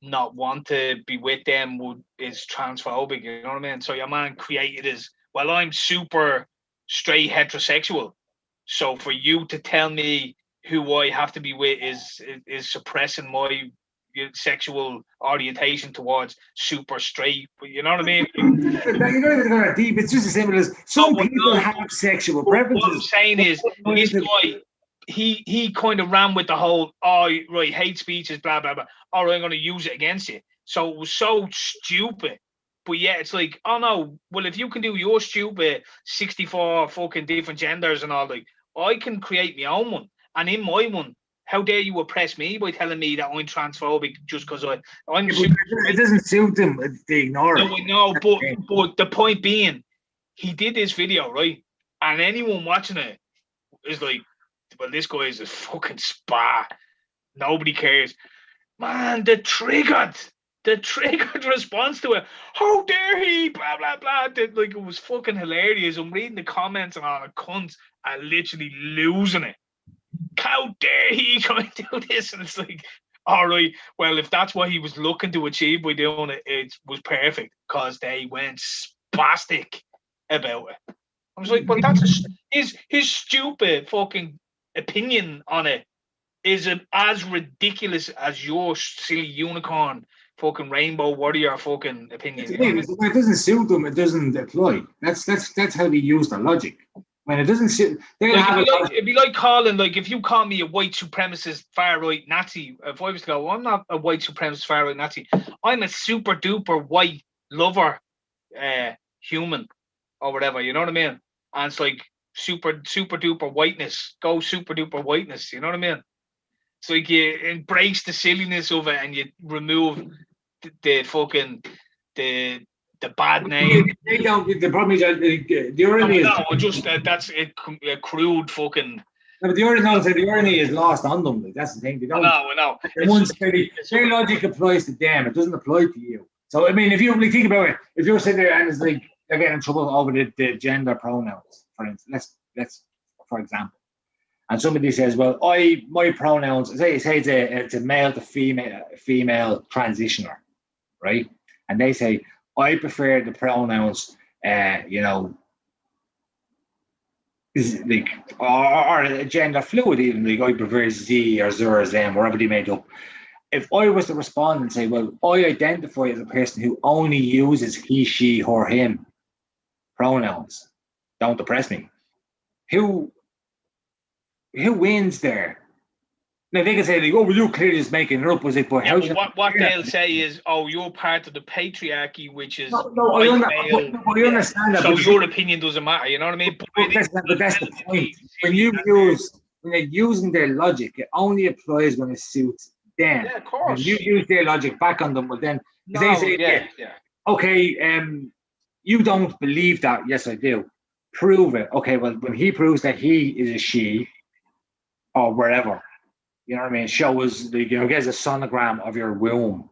A: not want to be with them is transphobic, you know what I mean? So your man created as, well, I'm super straight heterosexual, so for you to tell me who I have to be with is suppressing my sexual orientation towards super straight. You know what I mean?
B: You're not even going that deep. It's just as simple as some people have sexual preferences.
A: What I'm saying is, this guy, he kind of ran with the whole, oh, right, hate speech is blah, blah, blah. All right, I'm going to use it against you. So it was so stupid. But yeah, it's like, oh no, well, if you can do your stupid 64 fucking different genders and all, like, I can create my own one. And in my one, how dare you oppress me by telling me that I'm transphobic just because I'm super.
B: It doesn't suit them. They ignore it.
A: No, but the point being, he did this video, right? And anyone watching it is like, well, this guy is a fucking spa. Nobody cares. Man, the triggered response to it. How dare he? Blah, blah, blah. Like, it was fucking hilarious. I'm reading the comments and all the cunts are literally losing it. How dare he try to do this? And it's like, all right, well, if that's what he was looking to achieve by doing it, it was perfect, because they went spastic about it. I was like, well, that's his stupid fucking opinion on it is as ridiculous as your silly unicorn fucking rainbow warrior fucking opinion.
B: When it doesn't suit them, it doesn't apply. That's how they use their logic. When it doesn't suit,
A: it'd be like calling, like, if you call me a white supremacist far right Nazi, if I was to go, well, I'm not a white supremacist far right Nazi, I'm a super duper white lover human or whatever, you know what I mean? And it's like super duper whiteness, go super duper whiteness, you know what I mean? It's like you embrace the silliness of it and you remove the fucking the bad name.
B: They don't. The problem is the irony is
A: just that's a crude fucking.
B: No, but the irony is lost on them. Like, that's the thing. They don't.
A: I know.
B: Their logic applies to them. It doesn't apply to you. So I mean, if you really think about it, if you're sitting there and it's like they're getting in trouble over the gender pronouns, for instance, let's for example. And somebody says, "Well, my pronouns say it's a male to female transitioner, right?" And they say, "I prefer the pronouns, is like or gender fluid even. Like, I prefer Z or Z or them, whatever they made up." If I was to respond and say, "Well, I identify as a person who only uses he, she, her, him pronouns, don't oppress me," who wins there? Now they can say, like, "Oh, well, you're clearly just making it up." Was it? But
A: what they'll say is, "Oh, you're part of the patriarchy, which is
B: no, I understand that.
A: So your opinion doesn't matter." You know what I mean?
B: But that's the point. When they're using their logic, it only applies when it suits them.
A: Yeah, of course.
B: When you use their logic back on them, but then they say, "Okay, you don't believe that." Yes, I do. Prove it. Okay, well, when he proves that he is a she, or wherever, you know what I mean? Show us, gets a sonogram of your womb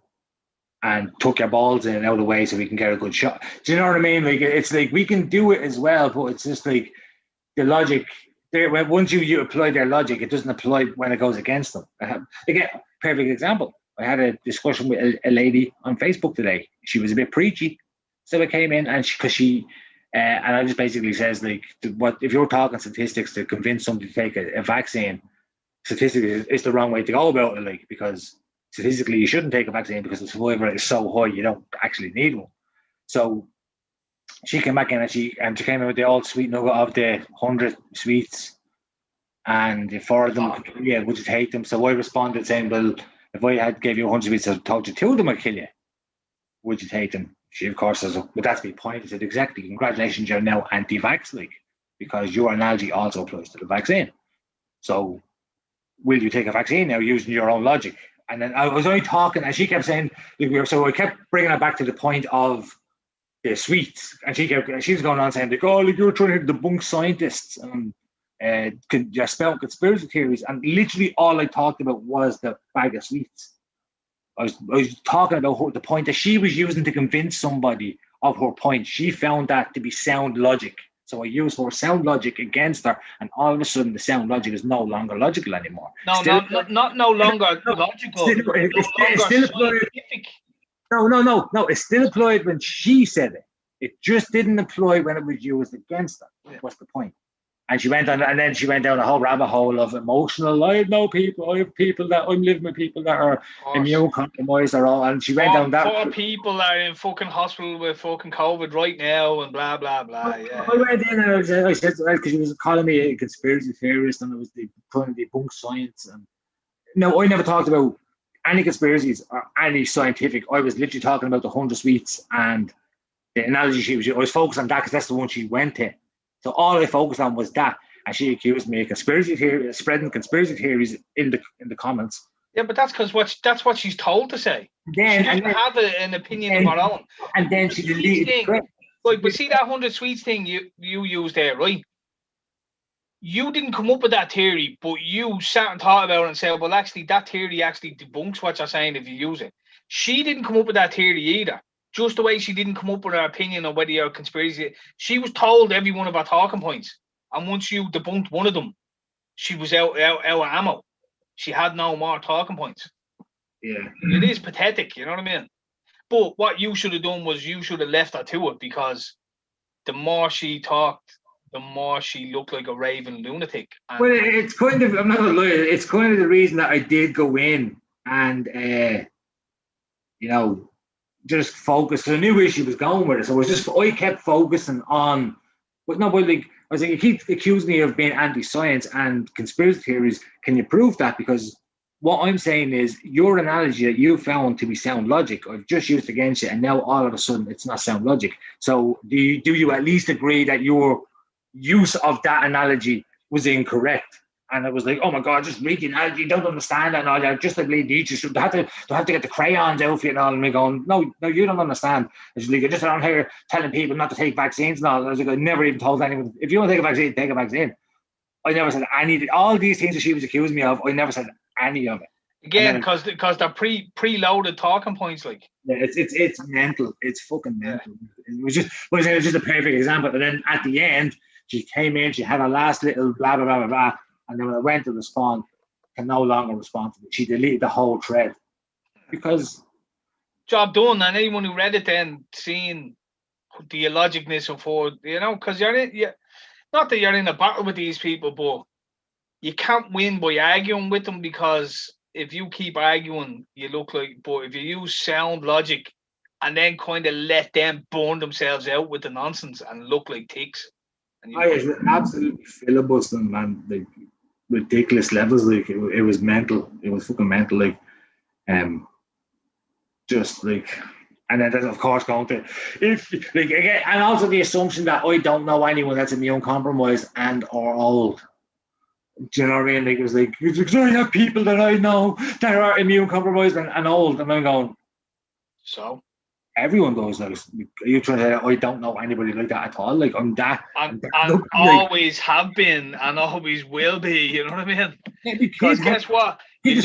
B: and tuck your balls in and out of the way so we can get a good shot. Do you know what I mean? Like, it's like we can do it as well, but it's just like the logic. Once you apply their logic, it doesn't apply when it goes against them. Again, perfect example. I had a discussion with a lady on Facebook today. She was a bit preachy, so I came in and and I just basically says, like, what if you're talking statistics to convince somebody to take a vaccine? Statistically, it's the wrong way to go about it, like, because statistically you shouldn't take a vaccine because the survival rate is so high you don't actually need one. So she came back in and she came in with the old sweet nugget of the 100 sweets, and if 4 of them, would you take them? So I responded saying, "Well, if I gave you 100 sweets, I told you 2 of them would kill you. Would you take them?" she of course says, but that's my point. I said, exactly. Congratulations, you're now anti-vax, like, because your analogy also applies to the vaccine. So will you take a vaccine now using your own logic? And then I was only talking, and she kept saying, so I kept bringing it back to the point of the sweets, and she was going on saying, like, oh, like, you're trying to debunk scientists and spell conspiracy theories, and literally all I talked about was the bag of sweets. I was talking about the point that she was using to convince somebody of her point. She found that to be sound logic. So I used her sound logic against her, and all of a sudden the sound logic is no longer logical anymore.
A: No, not no longer logical.
B: It's still applied. No. It still applied when she said it. It just didn't apply when it was used against her. Yeah. What's the point? And she went on, and then she went down a whole rabbit hole of emotional. I have people that I'm living with people that are immune compromised or all, and she went down that.
A: 4 people are in fucking hospital with fucking COVID right now, and blah blah blah. Yeah.
B: I went in and I said, because she was calling me a conspiracy theorist, and it was trying to debunk science. And no, I never talked about any conspiracies or any scientific. I was literally talking about the 100 sweets and the analogy I was focused on that because that's the one she went to. So all I focused on was that, and she accused me of conspiracy theory, spreading conspiracy theories in the comments.
A: Yeah, but that's because that's what she's told to say. Then, she doesn't have an opinion of her own.
B: And then she deleted it.
A: Like, but see that 100 sweets thing you used there, right? You didn't come up with that theory, but you sat and thought about it and said, well, actually, that theory actually debunks what you're saying if you use it. She didn't come up with that theory either. Just the way she didn't come up with her opinion on whether you're a conspiracy. She was told every one of her talking points. And once you debunked one of them, she was out of ammo. She had no more talking points.
B: Yeah.
A: It is pathetic, you know what I mean? But what you should have done was you should have left her to it, because the more she talked, the more she looked like a raving lunatic. And
B: well, it's kind of, I'm not gonna lie, it's kind of the reason that I did go in and, just focus, because I knew where she was going with it. So I kept focusing on, I was like, you keep accusing me of being anti-science and conspiracy theories. Can you prove that? Because what I'm saying is your analogy that you found to be sound logic, I've just used against it, and now all of a sudden it's not sound logic. So do you at least agree that your use of that analogy was incorrect? And it was like, oh my God, just read the analogy, you don't understand it and all that. Just like Nietzsche, should have to get the crayons out for you and all. And me going, no, you don't understand. It's like, you're just around here telling people not to take vaccines and all. I was like, I never even told anyone, if you want to take a vaccine, take a vaccine. I never said any, all these things that she was accusing me of, I never said any of it.
A: Again, because they're preloaded talking points, like.
B: Yeah, it's mental. It's fucking mental. Yeah. It was just a perfect example. And then at the end, she came in, she had her last little blah, blah, blah, blah, blah. And then when I went to respond, can no longer respond to it. She deleted the whole thread. Because...
A: Job done. And anyone who read it then, seeing the illogicness of because not that you're in a battle with these people, but you can't win by arguing with them, because if you keep arguing, you look like... But if you use sound logic and then kind of let them burn themselves out with the nonsense and look like ticks.
B: It's absolutely filibustering, man. Like, ridiculous levels. Like, it was mental. It was fucking mental. Like, just like, and then of course going to, if like again, and also the assumption that I don't know anyone that's immune compromised and or old. Do you know what I mean? Like, it was like, I have people that I know that are immune compromised and old, and I'm going,
A: so
B: everyone goes like, are you trying to say I don't know anybody like that at all? Like, I'm that,
A: and always have been and always will be. You know what I mean? Yeah, because guess what? You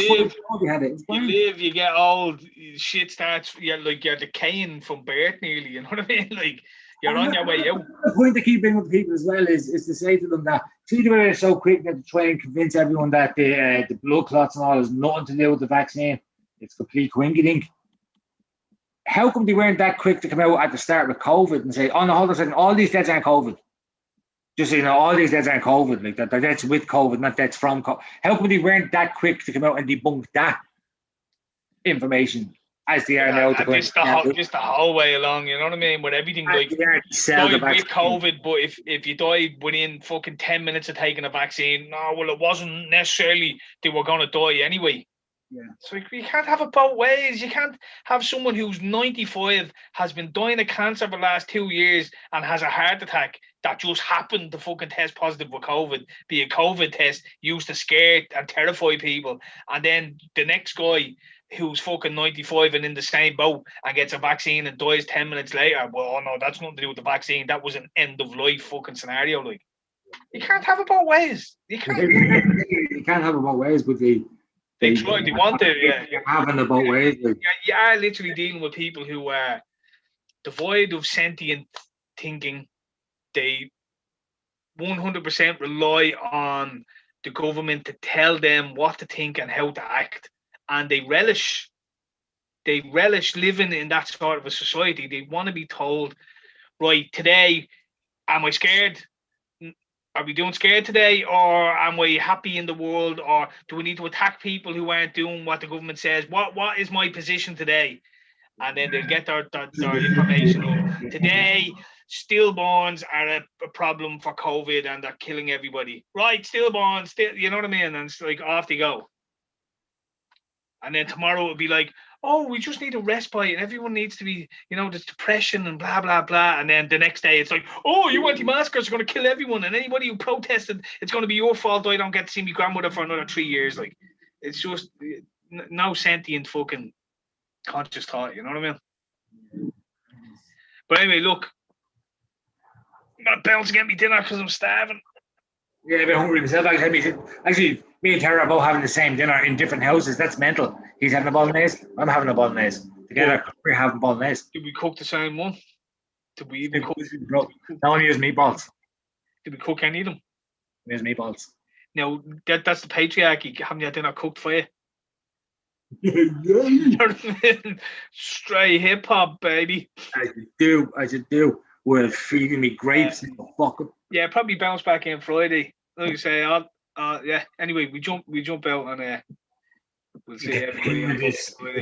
A: get old, shit starts. You're decaying from birth nearly. You know what I mean? Like, you're on your way out.
B: The point to keep bringing with people as well is to say to them that, see the way they're so quick to try and convince everyone that the blood clots and all has nothing to do with the vaccine. It's complete coinky-dink. How come they weren't that quick to come out at the start with COVID and say, oh no, hold on a second, all these deaths aren't COVID. Just so you know, all these deaths aren't COVID, like that deaths with COVID, not deaths from COVID. How come they weren't that quick to come out and debunk that information as they are now?
A: Just the whole way along, you know what I mean? With everything, like, died with COVID, but if you died within fucking 10 minutes of taking a vaccine, no, well, it wasn't necessarily they were going to die anyway.
B: Yeah.
A: So you can't have it both ways. You can't have someone who's 95, has been dying of cancer for the last 2 years and has a heart attack that just happened to fucking test positive with COVID, be a COVID test used to scare and terrify people. And then the next guy who's fucking 95 and in the same boat and gets a vaccine and dies 10 minutes later. Well, oh no, that's nothing to do with the vaccine. That was an end of life fucking scenario. Like, you can't have it both ways. You can't.
B: You can't have it both ways, but
A: They try. They want to. Yeah.
B: having it both ways. Like.
A: You are literally dealing with people who are devoid of sentient thinking. They 100% rely on the government to tell them what to think and how to act, and they relish living in that sort of a society. They want to be told, right, today, am I scared? Are we doing scared today, or am I happy in the world, or do we need to attack people who aren't doing what the government says? What is my position today? And then they'll get their information of today. Stillborns are a problem for COVID and they're killing everybody. Right, stillborns, you know what I mean? And it's like off they go. And then tomorrow it'll be like, oh, we just need a respite and everyone needs to be, there's depression and blah, blah, blah. And then the next day it's like, oh, you anti-maskers are going to kill everyone. And anybody who protested, it's going to be your fault I don't get to see my grandmother for another 3 years. Like, it's just no sentient fucking conscious thought, you know what I mean? But anyway, look, I'm not bouncing to get me dinner because I'm starving.
B: Yeah, a bit hungry myself. Actually, me and Tera are both having the same dinner in different houses. That's mental. He's having a bolognese. I'm having a bolognese. Together, we're having bolognese.
A: Did we cook the same one? Did we even cook?
B: No one used meatballs.
A: Did we cook any of them?
B: We used meatballs.
A: No, that's the patriarchy. Having your dinner cooked for you. You know what I mean? Straight hip hop, baby.
B: I should do. With feeding me grapes in the fucking.
A: Yeah, probably bounce back in Friday. Like you say, yeah. Anyway, we jump out and we'll see everybody on Friday.